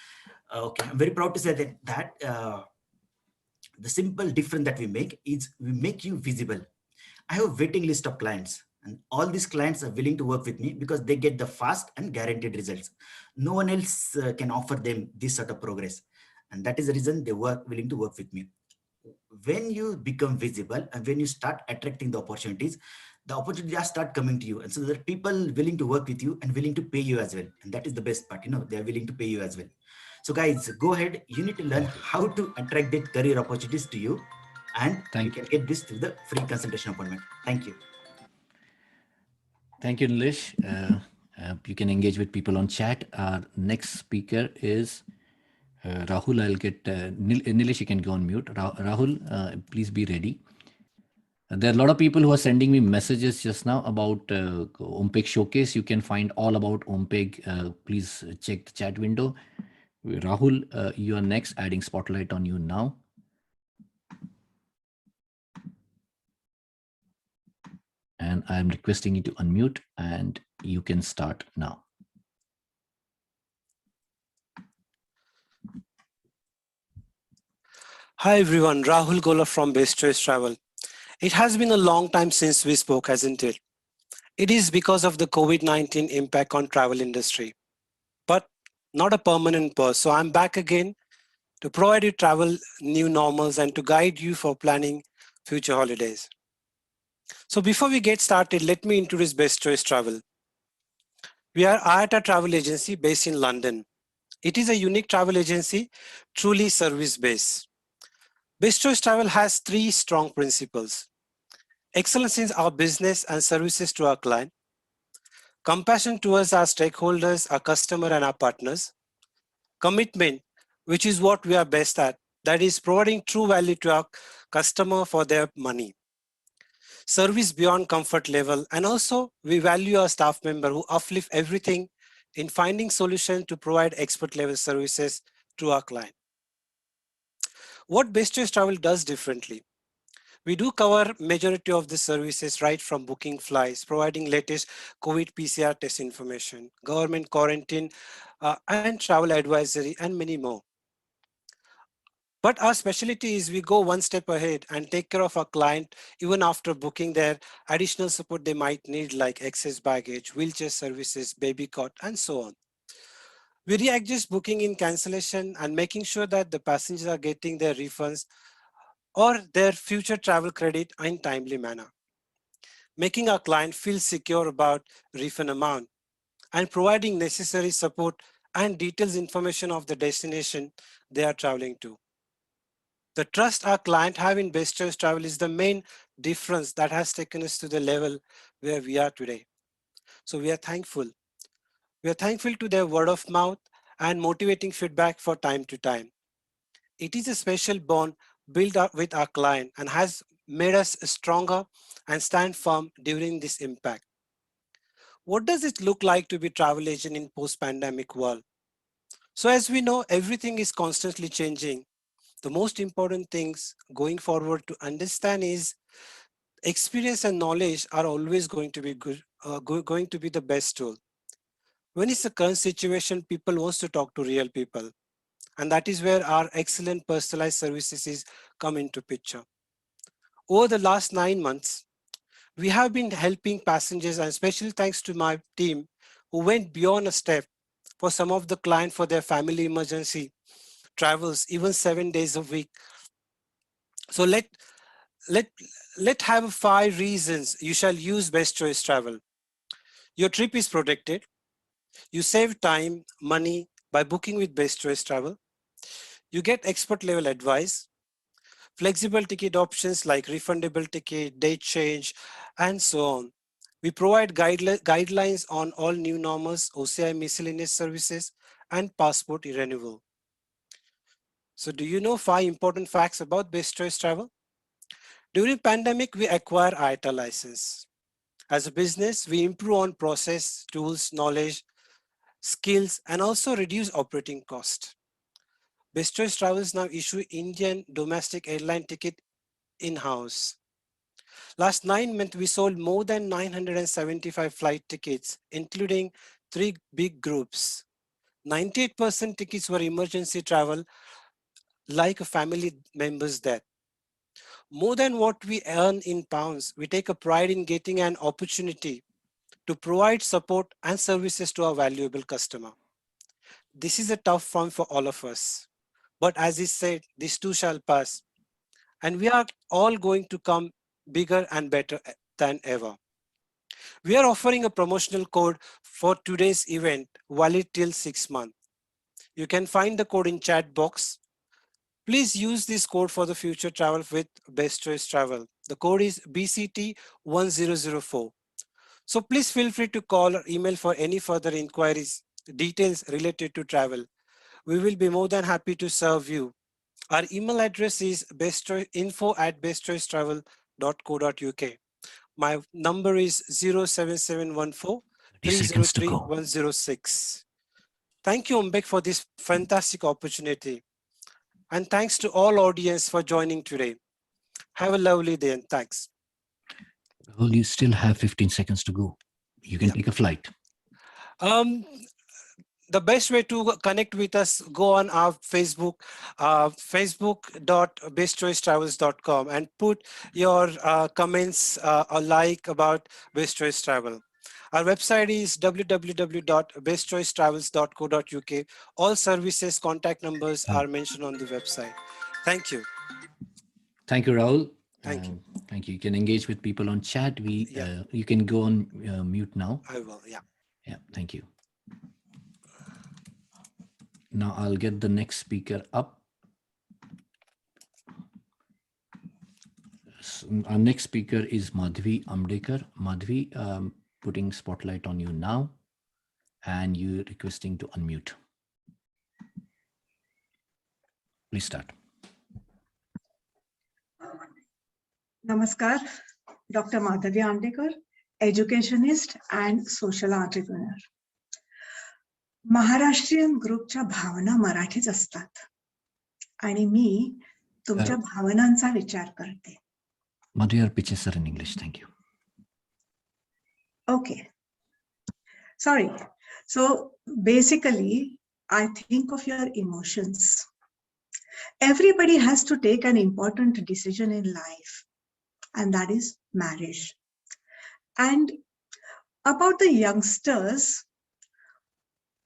Okay, I'm very proud to say that the simple difference that we make is we make you visible. I have a waiting list of clients, and all these clients are willing to work with me because they get the fast and guaranteed results. No one else can offer them this sort of progress. And that is the reason they willing to work with me. When you become visible and when you start attracting the opportunities just start coming to you. And so there are people willing to work with you and willing to pay you as well. And that is the best part, they're willing to pay you as well. So guys, go ahead. You need to learn how to attract that career opportunities to you. And you can get this through the free consultation appointment. Thank you. Thank you, Nilesh. You can engage with people on chat. Our next speaker is Rahul. I'll get Nilesh, you can go on mute. Rahul, please be ready. There are a lot of people who are sending me messages just now about OMPEG showcase. You can find all about OMPEG. Please check the chat window. Rahul, you are next, adding spotlight on you now. And I'm requesting you to unmute and you can start now. Hi everyone, Rahul Gholap from Best Choice Travel. It has been a long time since we spoke, hasn't it? It is because of the COVID-19 impact on travel industry, but not a permanent pause. So I'm back again to provide you travel new normals and to guide you for planning future holidays. So before we get started, let me introduce Best Choice Travel. We are IATA travel agency based in London. It is a unique travel agency, truly service-based. Best Choice Travel has three strong principles: excellence in our business and services to our client, compassion towards our stakeholders, our customer and our partners, commitment, which is what we are best at, that is providing true value to our customer for their money, service beyond comfort level, and also we value our staff member who uplift everything in finding solutions to provide expert level services to our client. What Best Choice Travel does differently: we do cover majority of the services, right from booking flights, providing latest COVID PCR test information, government quarantine, and travel advisory, and many more. But our specialty is we go one step ahead and take care of our client even after booking their additional support they might need, like excess baggage, wheelchair services, baby cot, and so on. We readjust booking in cancellation and making sure that the passengers are getting their refunds or their future travel credit in timely manner, making our client feel secure about refund amount and providing necessary support and details information of the destination they are traveling to. The trust our client have in Best Choice Travel is the main difference that has taken us to the level where we are today. So we are thankful. We are thankful to their word of mouth and motivating feedback for time to time. It is a special bond built up with our client and has made us stronger and stand firm during this impact. What does it look like to be a travel agent in post-pandemic world? So as we know, everything is constantly changing. The most important things going forward to understand is experience and knowledge are always going to be going to be the best tool. When it's the current situation, people wants to talk to real people. And that is where our excellent personalized services come into picture. Over the last 9 months, we have been helping passengers, and especially thanks to my team, who went beyond a step for some of the client for their family emergency travels, even 7 days a week. So let have 5 reasons you shall use Best Choice Travel. Your trip is protected. You save time, money by booking with Best Choice Travel. You get expert level advice, flexible ticket options like refundable ticket, date change, and so on. We provide guidelines on all new normals, OCI miscellaneous services, and passport renewal. So do you know 5 important facts about Best Choice Travel? During pandemic, we acquire IATA license. As a business, we improve on process, tools, knowledge, skills, and also reduce operating cost. Best Choice Travels now issue Indian domestic airline ticket in-house. Last 9 months, we sold more than 975 flight tickets, including 3 big groups. 98% tickets were emergency travel, like a family member's death. More than what we earn in pounds, we take a pride in getting an opportunity to provide support and services to our valuable customer. This is a tough one for all of us. But as he said, this too shall pass. And we are all going to come bigger and better than ever. We are offering a promotional code for today's event, valid till 6 months. You can find the code in chat box. Please use this code for the future travel with Best Choice Travel. The code is BCT1004. So please feel free to call or email for any further inquiries, details related to travel. We will be more than happy to serve you. Our email address is info@bestchoicetravel.co.uk. My number is 07714 303 106. Thank you, OMPEG, for this fantastic opportunity. And thanks to all audience for joining today. Have a lovely day and thanks. Well, you still have 15 seconds to go. You can take a flight. The best way to connect with us, go on our Facebook, facebook.bestchoicetravels.com, and put your comments or like about Best Choice Travel. Our website is www.bestchoicetravels.co.uk. All services, contact numbers are mentioned on the website. Thank you. Thank you, Rahul. Thank you. Thank you. You can engage with people on chat. You can go on mute now. I will, yeah. Yeah, thank you. Now I'll get the next speaker up. Our next speaker is Madhvi Amdekar. Madhvi, putting spotlight on you now, and you requesting to unmute. Please start. Namaskar, Dr. Madhvi Amdekar, educationist and social entrepreneur. Maharashtrian ग्रुपच्या भावना मराठीच असतात आणि मी तुमच्या भावनांचा विचार करते. Madhvi, your pitches are in English. Thank you. Okay. Sorry. So basically, I think of your emotions. Everybody has to take an important decision in life, and that is marriage. And about the youngsters,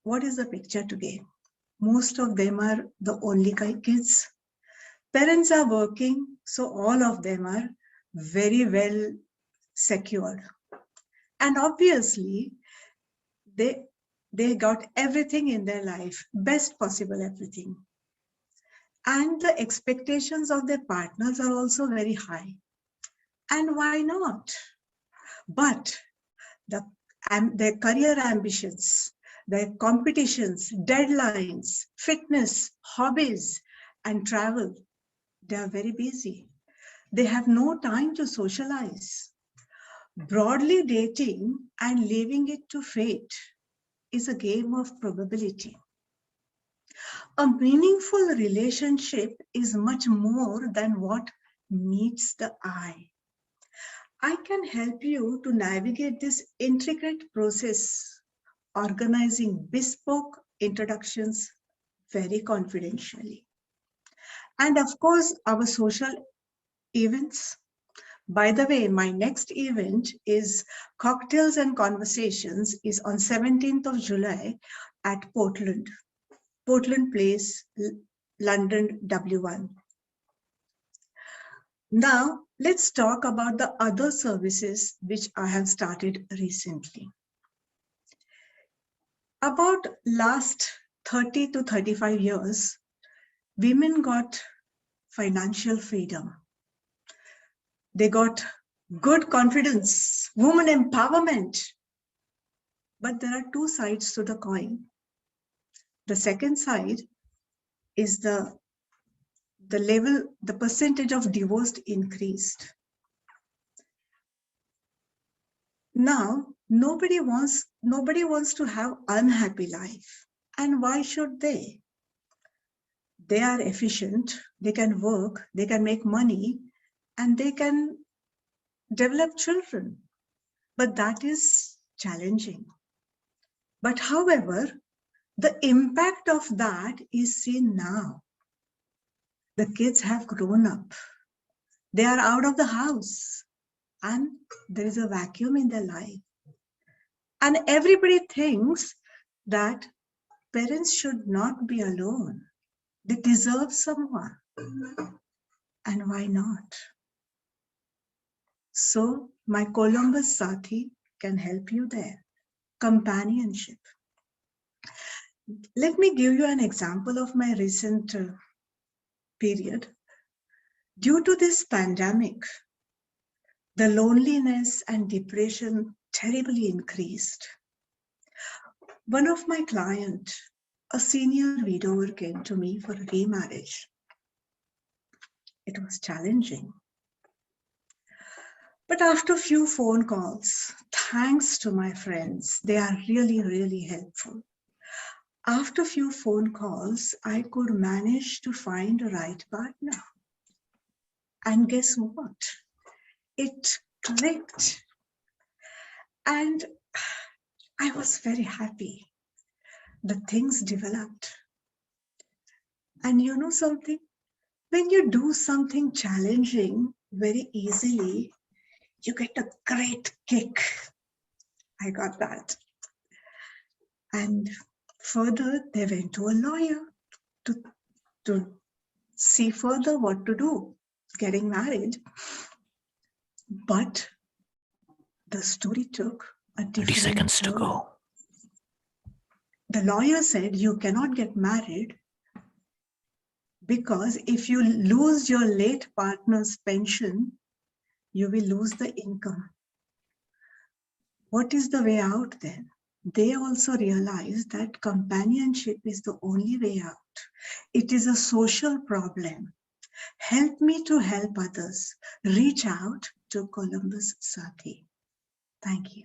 what is the picture today? Most of them are the only kids. Parents are working, so all of them are very well secured. And obviously, they got everything in their life, best possible everything. And the expectations of their partners are also very high. And why not? But their career ambitions, their competitions, deadlines, fitness, hobbies, and travel, they are very busy. They have no time to socialize. Broadly dating and leaving it to fate is a game of probability. A meaningful relationship is much more than what meets the eye. I can help you to navigate this intricate process, organizing bespoke introductions very confidentially. And of course, our social events, By the way, my next event is Cocktails and Conversations is on 17th of July at Portland Place, London, W1. Now, let's talk about the other services which I have started recently. About last 30 to 35 years, women got financial freedom. They got good confidence, woman empowerment. But there are two sides to the coin. The second side is the percentage of divorce increased. Now, nobody wants to have unhappy life. And why should they? They are efficient, they can work, they can make money, and they can develop children. But that is challenging. But however, the impact of that is seen now. The kids have grown up. They are out of the house and there is a vacuum in their life. And everybody thinks that parents should not be alone. They deserve someone. And why not? So my Kolumbus Sathi can help you there. Companionship. Let me give you an example of my recent period. Due to this pandemic, the loneliness and depression terribly increased. One of my clients, a senior widower, came to me for a remarriage. It was challenging. But after a few phone calls, thanks to my friends, they are really, really helpful. After a few phone calls, I could manage to find a right partner. And guess what? It clicked. And I was very happy. The things developed. And you know something? When you do something challenging very easily, you get a great kick. I got that. And further, they went to a lawyer to see further what to do, getting married. But the story took a different 30 seconds turn. to go. The lawyer said you cannot get married because if you lose your late partner's pension, you will lose the income. What is the way out then? They also realized that companionship is the only way out. It is a social problem. Help me to help others. Reach out to Kolumbus Sathi. Thank you.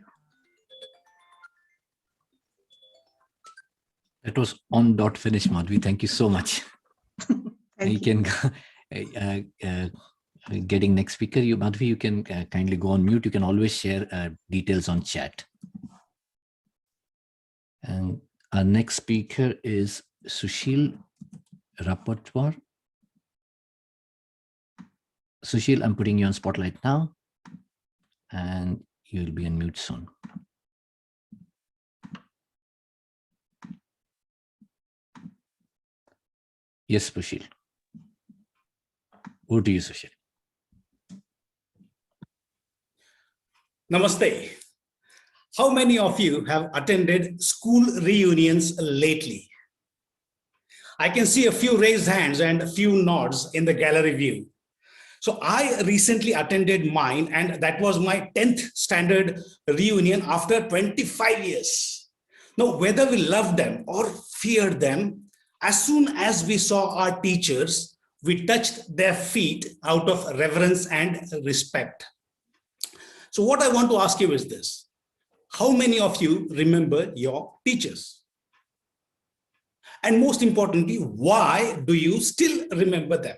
That was on dot finish, Madhvi. Thank you so much. You can getting next speaker. Madhvi, you can kindly go on mute. You can always share details on chat. And our next speaker is Sushil Rapatwar. Sushil, I'm putting you on spotlight now, and you'll be on mute soon. Yes, Sushil. Over to you, Sushil. Namaste. How many of you have attended school reunions lately? I can see a few raised hands and a few nods in the gallery view. So I recently attended mine, and that was my 10th standard reunion after 25 years. Now, whether we loved them or feared them, as soon as we saw our teachers, we touched their feet out of reverence and respect. So what I want to ask you is this. How many of you remember your teachers? And most importantly, why do you still remember them?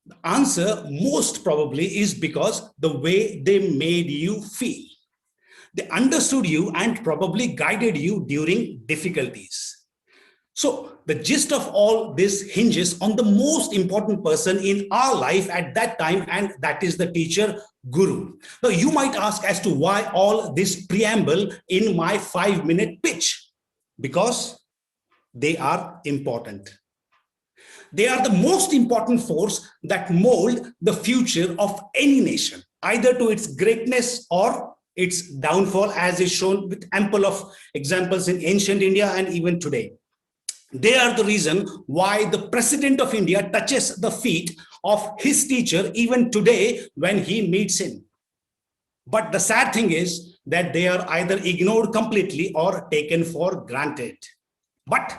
The answer most probably is because the way they made you feel. They understood you and probably guided you during difficulties. So the gist of all this hinges on the most important person in our life at that time, and that is the teacher, guru. Now you might ask as to why all this preamble in my 5-minute pitch, because they are important. They are the most important force that mold the future of any nation, either to its greatness or its downfall, as is shown with ample of examples in ancient India and even today. They are the reason why the President of India touches the feet of his teacher even today when he meets him. But the sad thing is that they are either ignored completely or taken for granted. But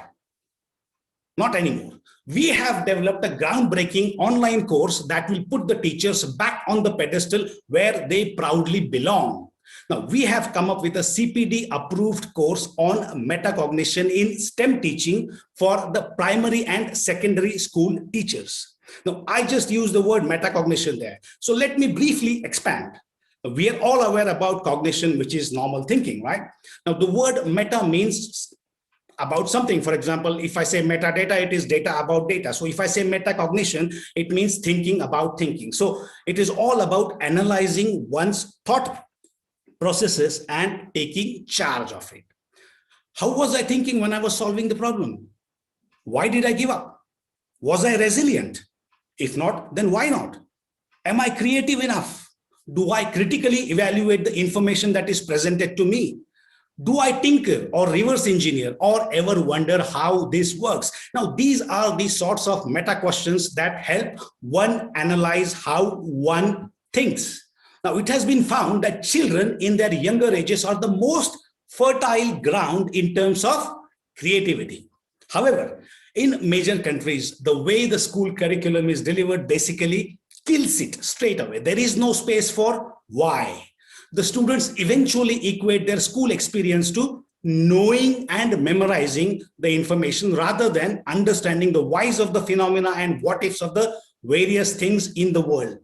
not anymore. We have developed a groundbreaking online course that will put the teachers back on the pedestal where they proudly belong. Now, we have come up with a CPD approved course on metacognition in STEM teaching for the primary and secondary school teachers. Now, I just used the word metacognition there. So let me briefly expand. We are all aware about cognition, which is normal thinking, right? Now, the word meta means about something. For example, if I say metadata, it is data about data. So if I say metacognition, it means thinking about thinking. So it is all about analyzing one's thought processes and taking charge of it. How was I thinking when I was solving the problem? Why did I give up? Was I resilient? If not, then why not? Am I creative enough? Do I critically evaluate the information that is presented to me? Do I tinker or reverse engineer or ever wonder how this works? Now, these are the sorts of meta questions that help one analyze how one thinks. Now, it has been found that children in their younger ages are the most fertile ground in terms of creativity. However, in major countries, the way the school curriculum is delivered basically kills it straight away. There is no space for why. The students eventually equate their school experience to knowing and memorizing the information rather than understanding the whys of the phenomena and what ifs of the various things in the world.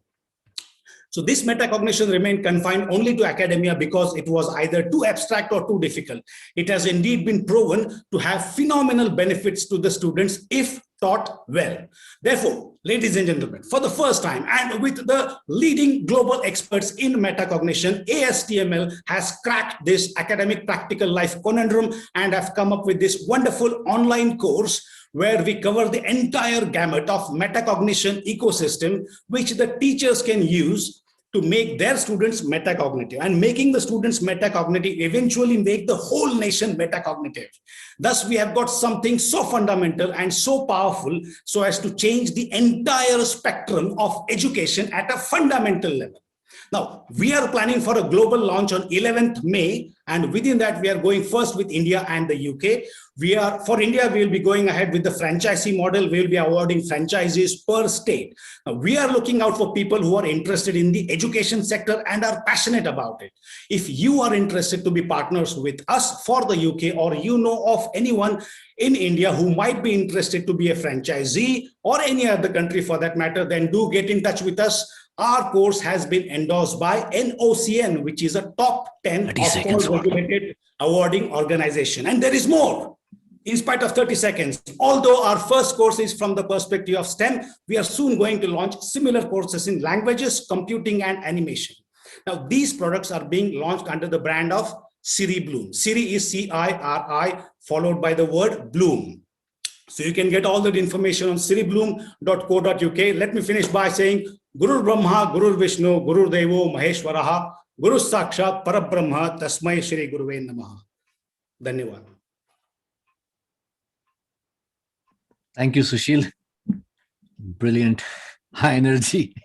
So this metacognition remained confined only to academia because it was either too abstract or too difficult. It has indeed been proven to have phenomenal benefits to the students if taught well. Therefore, ladies and gentlemen, for the first time and with the leading global experts in metacognition, ASTML has cracked this academic practical life conundrum and have come up with this wonderful online course where we cover the entire gamut of metacognition ecosystem, which the teachers can use to make their students metacognitive, and making the students metacognitive eventually make the whole nation metacognitive. Thus, we have got something so fundamental and so powerful so as to change the entire spectrum of education at a fundamental level. Now, we are planning for a global launch on 11th May, and within that, we are going first with India and the UK. For India, we will be going ahead with the franchisee model. We will be awarding franchises per state. Now, we are looking out for people who are interested in the education sector and are passionate about it. If you are interested to be partners with us for the UK, or you know of anyone in India who might be interested to be a franchisee or any other country for that matter, then do get in touch with us. Our course has been endorsed by NOCN, which is a top 10 of all regulated awarding organization. And there is more. In spite of 30 seconds, although our first course is from the perspective of STEM, we are soon going to launch similar courses in languages, computing, and animation. Now, these products are being launched under the brand of Siri Bloom. Siri is C-I-R-I, followed by the word Bloom. So you can get all that information on siribloom.co.uk. Let me finish by saying, Guru Brahma, Guru Vishnu, Guru Devo, Maheshwaraha, Guru Sakshat, Parabrahma, Tasmai Shri Guruve Namaha. Dhanyavad. Thank you, Sushil. Brilliant, high energy.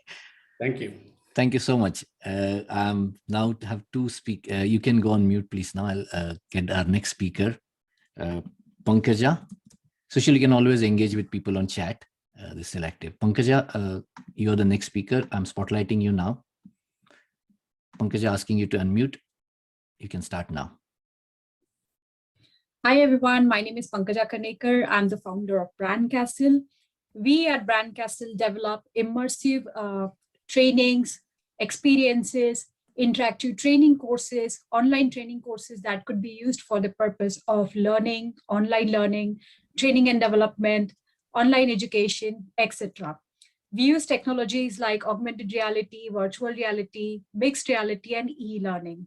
Thank you. Thank you so much. Now have two speak. You can go on mute, please. Now I'll get our next speaker, Pankaja. Sushil, you can always engage with people on chat. This is still active. Pankaja, you're the next speaker. I'm spotlighting you now. Pankaja, asking you to unmute. You can start now. Hi, everyone. My name is Pankaja Kanekar. I'm the founder of Brand Castle. We at Brand Castle develop immersive trainings, experiences, interactive training courses, online training courses that could be used for the purpose of learning, online learning, training and development, online education, etc. We use technologies like augmented reality, virtual reality, mixed reality, and e-learning.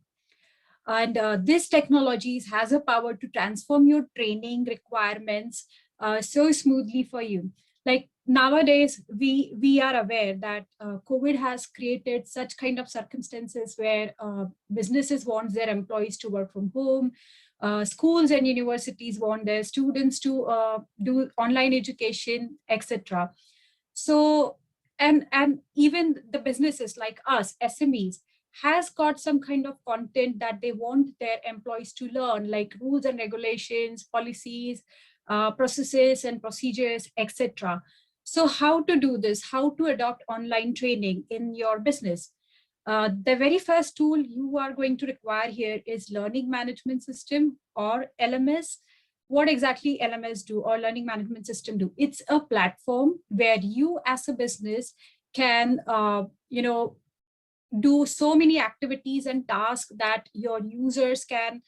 And these technologies has a power to transform your training requirements so smoothly for you. Like nowadays, we are aware that COVID has created such kind of circumstances where businesses want their employees to work from home. Schools and universities want their students to do online education, etc. So, and even the businesses like us, SMEs, has got some kind of content that they want their employees to learn, like rules and regulations, policies, processes and procedures, etc. So how to do this, how to adopt online training in your business? The very first tool you are going to require here is Learning Management System, or LMS. What exactly LMS do, or Learning Management System do? It's a platform where you as a business can, do so many activities and tasks that your users can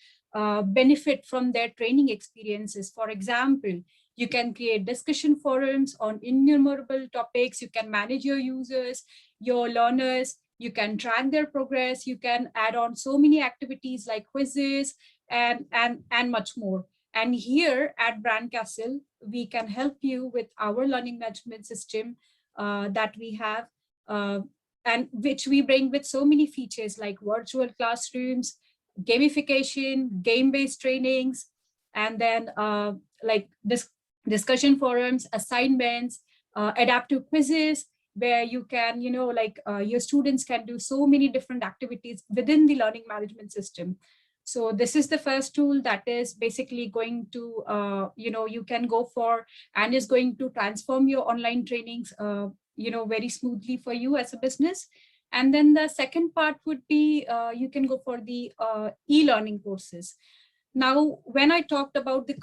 benefit from their training experiences. For example, you can create discussion forums on innumerable topics. You can manage your users, your learners. You can track their progress. You can add on so many activities like quizzes and much more. And here at Brand Castle, we can help you with our learning management system that we have, and which we bring with so many features like virtual classrooms, gamification, game-based trainings, and then like discussion forums, assignments, adaptive quizzes, where you can, your students can do so many different activities within the learning management system. So this is the first tool that is basically going to, you can go for, and is going to transform your online trainings, very smoothly for you as a business. And then the second part would be, you can go for the e-learning courses. Now, when I talked about the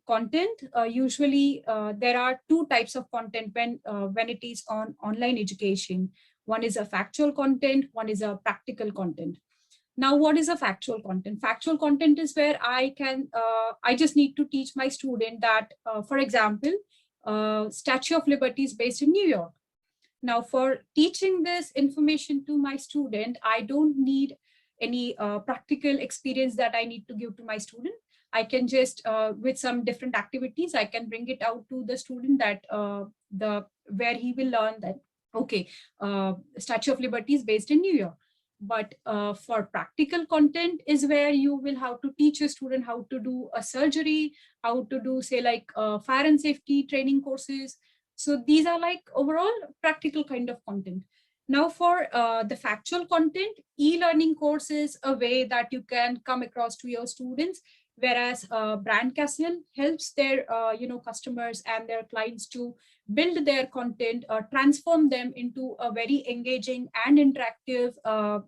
content, usually there are two types of content when it is on online education. One is a factual content, one is a practical content. Now, what is a factual content? Factual content is where I just need to teach my student that, for example, Statue of Liberty is based in New York. Now, for teaching this information to my student, I don't need any practical experience that I need to give to my student. I can just, with some different activities, I can bring it out to the student that where he will learn that, okay, Statue of Liberty is based in New York. But for practical content is where you will have to teach a student how to do a surgery, how to do, say, like fire and safety training courses. So these are like overall practical kind of content. Now for the factual content, e-learning course is a way that you can come across to your students, whereas Brand Castle helps their customers and their clients to build their content, transform them into a very engaging and interactive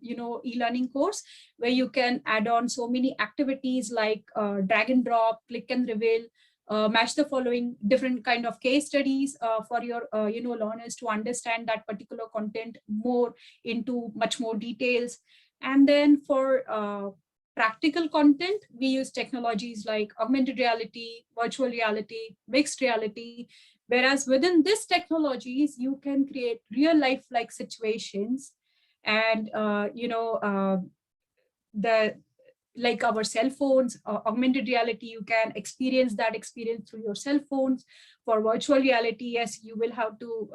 e-learning course, where you can add on so many activities like drag and drop, click and reveal, match the following, different kind of case studies for your learners to understand that particular content more into much more details. And then for practical content, we use technologies like augmented reality, virtual reality, mixed reality, whereas within these technologies, you can create real life like situations and, like our cell phones, augmented reality, you can experience that experience through your cell phones. For virtual reality, yes, you will have to,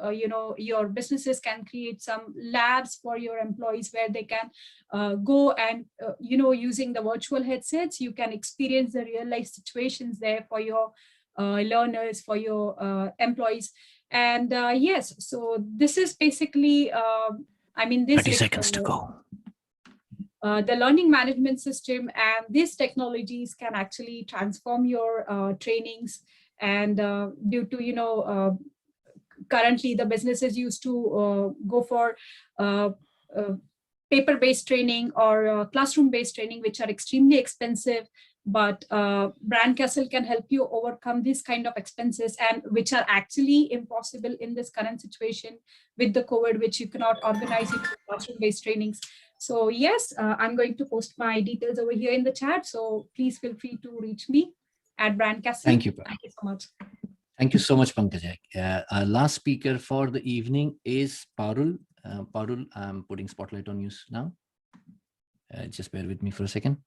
your businesses can create some labs for your employees where they can go and, using the virtual headsets, you can experience the real life situations there for your learners, for your employees. And yes, so this is basically, 30 seconds to go. The learning management system, and these technologies can actually transform your trainings. And due to, currently the businesses used to go for paper-based training or classroom-based training, which are extremely expensive. But Brand Castle can help you overcome these kind of expenses, and which are actually impossible in this current situation with the COVID, which you cannot organize into classroom-based trainings. So yes, I'm going to post my details over here in the chat. So please feel free to reach me at Brand Castle. Thank you. Thank you so much. Thank you so much, Pankaj. Our last speaker for the evening is Parul. Parul, I'm putting spotlight on you now. Just bear with me for a second.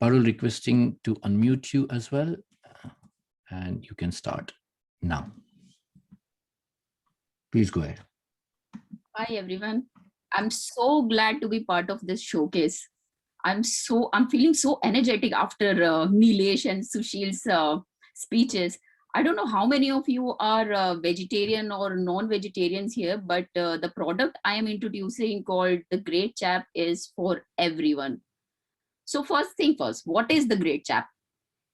Parul, requesting to unmute you as well, and you can start now. Please go ahead. Hi, everyone. I'm so glad to be part of this showcase. I'm feeling so energetic after Nilesh and Sushil's speeches. I don't know how many of you are vegetarian or non-vegetarians here, but the product I am introducing called the Great Chap is for everyone. So first thing first, what is the Great Chap?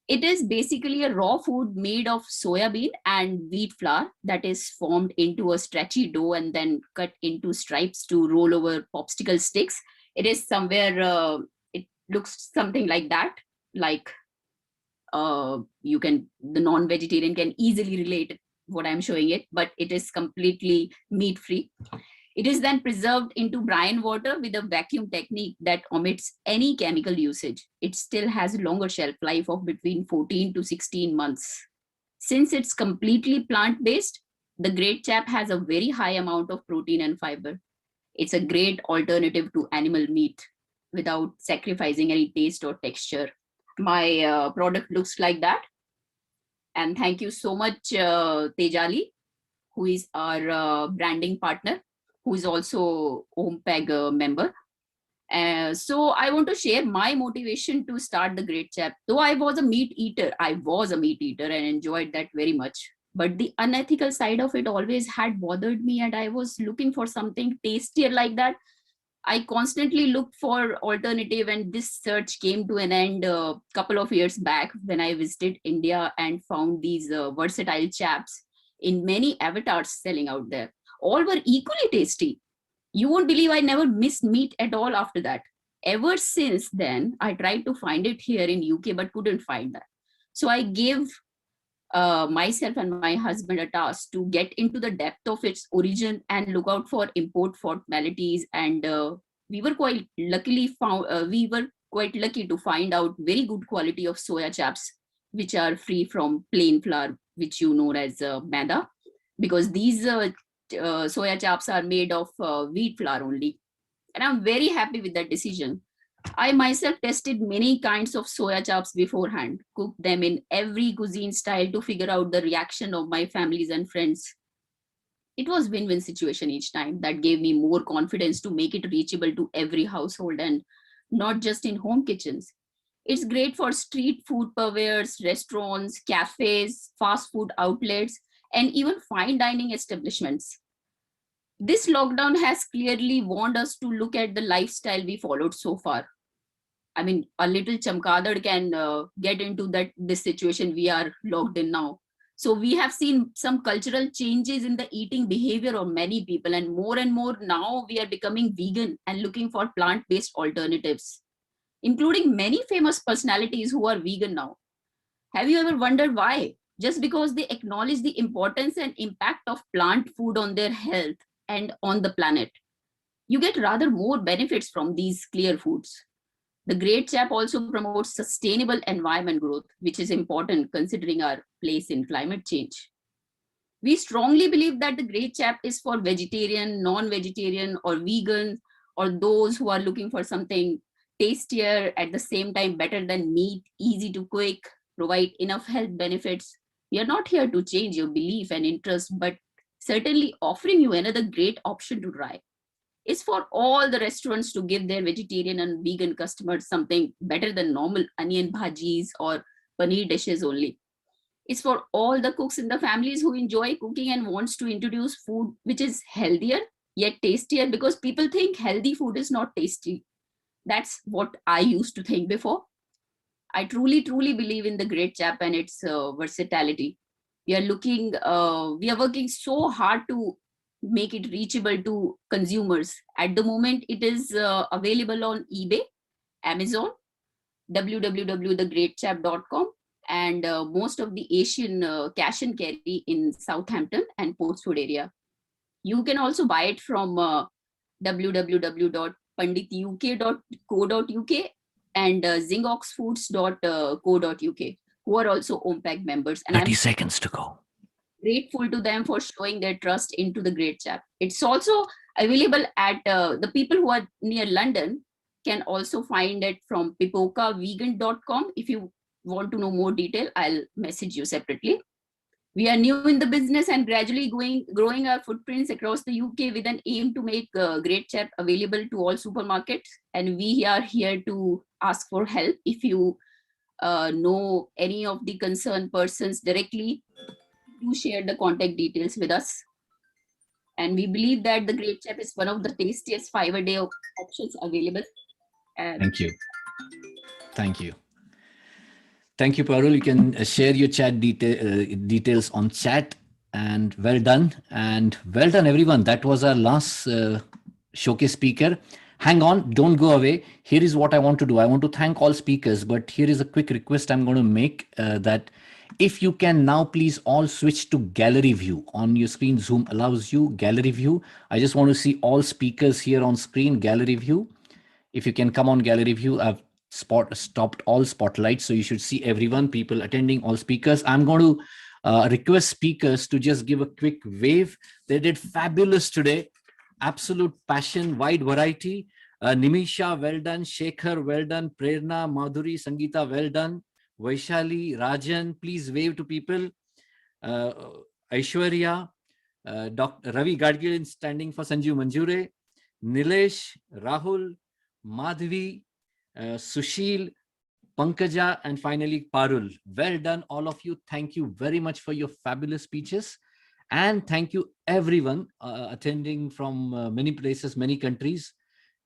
It is basically a raw food made of soya bean and wheat flour that is formed into a stretchy dough and then cut into stripes to roll over popsicle sticks. It is somewhere, it looks something like that, like the non-vegetarian can easily relate what I'm showing it, but it is completely meat-free. It is then preserved into brine water with a vacuum technique that omits any chemical usage. It still has a longer shelf life of between 14 to 16 months. Since it's completely plant-based, the Great Chap has a very high amount of protein and fiber. It's a great alternative to animal meat without sacrificing any taste or texture. My product looks like that. And thank you so much, Tejali, who is our branding partner, who is also OMPEG member. So I want to share my motivation to start the Great Chap. Though I was a meat eater and enjoyed that very much. But the unethical side of it always had bothered me, and I was looking for something tastier like that. I constantly looked for alternative, and this search came to an end a couple of years back when I visited India and found these versatile chaps in many avatars selling out there. All were equally tasty. You won't believe I never missed meat at all after that. Ever since then, I tried to find it here in UK, but couldn't find that. So I gave myself and my husband a task to get into the depth of its origin and look out for import formalities. And we were quite lucky to find out very good quality of soya chaps, which are free from plain flour, which you know as maida, because these soya chaps are made of wheat flour only. And I'm very happy with that decision. I myself tested many kinds of soya chaps beforehand, cooked them in every cuisine style to figure out the reaction of my families and friends. It was win-win situation each time. That gave me more confidence to make it reachable to every household and not just in home kitchens. It's great for street food purveyors, restaurants, cafes, fast food outlets, and even fine dining establishments. This lockdown has clearly warned us to look at the lifestyle we followed so far. I mean, a little chamkadad can get into this situation we are locked in now. So we have seen some cultural changes in the eating behavior of many people, and more now we are becoming vegan and looking for plant-based alternatives, including many famous personalities who are vegan now. Have you ever wondered why? Just because they acknowledge the importance and impact of plant food on their health and on the planet. You get rather more benefits from these clear foods. The Great Chap also promotes sustainable environment growth, which is important considering our place in climate change. We strongly believe that the Great Chap is for vegetarian, non-vegetarian, or vegan, or those who are looking for something tastier, at the same time better than meat, easy to cook, provide enough health benefits. We are not here to change your belief and interest, but certainly offering you another great option to try. It's for all the restaurants to give their vegetarian and vegan customers something better than normal onion bhajis or paneer dishes only. It's for all the cooks in the families who enjoy cooking and wants to introduce food which is healthier yet tastier, because people think healthy food is not tasty. That's what I used to think before. I truly believe in the Great Chap and its versatility. We are working so hard to make it reachable to consumers. At the moment, it is available on eBay, Amazon, www.thegreatchap.com, and most of the Asian cash and carry in Southampton and Portswood area. You can also buy it from www.pandituk.co.uk and zingoxfoods.co.uk, who are also OMPEG members. And 30 I'm seconds to go. Grateful to them for showing their trust into the Great Chap. It's also available at the people who are near London can also find it from pipokavegan.com. If you want to know more detail, I'll message you separately. We are new in the business and gradually growing our footprints across the UK with an aim to make Great Chap available to all supermarkets. And we are here to ask for help. If you know any of the concerned persons directly, do share the contact details with us. And we believe that the Great Chap is one of the tastiest five-a-day options available. And thank you. Thank you. Thank you, Parul. You can share your chat details on chat. And well done. And well done, everyone. That was our last showcase speaker. Hang on, don't go away. Here is what I want to do. I want to thank all speakers, but here is a quick request I'm going to make that if you can now please all switch to gallery view on your screen. Zoom allows you gallery view. I just want to see all speakers here on screen, gallery view. If you can come on gallery view, I've stopped all spotlights. So you should see everyone, people attending, all speakers. I'm going to request speakers to just give a quick wave. They did fabulous today. Absolute passion, wide variety. Nimisha, well done. Shekhar, well done. Prerna, Madhuri, Sangeeta, well done. Vaishali, Rajan, please wave to people. Aishwarya, Dr. Ravi Gadgil standing for Sanjiv Manjure. Nilesh, Rahul, Madhvi, Sushil, Pankaja, and finally Parul. Well done, all of you. Thank you very much for your fabulous speeches. And thank you everyone attending from many places, many countries.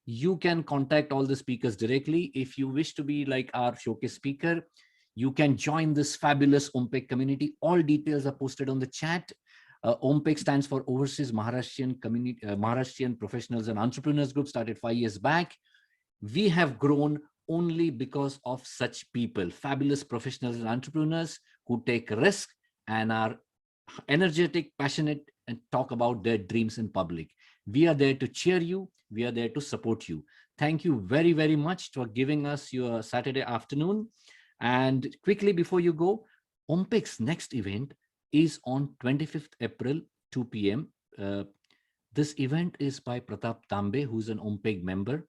You can contact all the speakers directly. If you wish to be like our showcase speaker, you can join this fabulous OMPEG community. All details are posted on the chat. OMPEG stands for Overseas Maharashtrian Community, Maharashtrian Professionals and Entrepreneurs Group, started 5 years back. We have grown only because of such people, fabulous professionals and entrepreneurs who take risk and are energetic, passionate, and talk about their dreams in public. We are there to cheer you. We are there to support you. Thank you very, very much for giving us your Saturday afternoon. And quickly before you go, OMPEG's next event is on 25th April, 2 p.m. This event is by Pratap Tambay, who's an OMPEG member.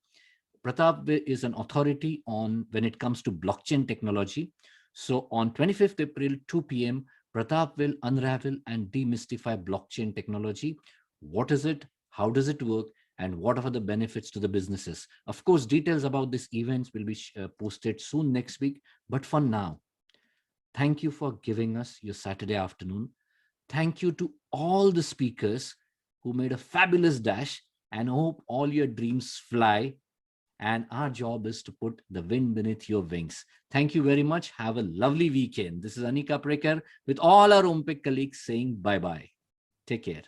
Pratap is an authority on when it comes to blockchain technology. So on 25th April, 2 p.m., Pratap will unravel and demystify blockchain technology. What is it? How does it work? And what are the benefits to the businesses? Of course, details about this event will be posted soon next week. But for now, thank you for giving us your Saturday afternoon. Thank you to all the speakers who made a fabulous dash, and hope all your dreams fly. And our job is to put the wind beneath your wings. Thank you very much. Have a lovely weekend. This is Anika Prekar with all our OMPEG colleagues saying bye-bye. Take care.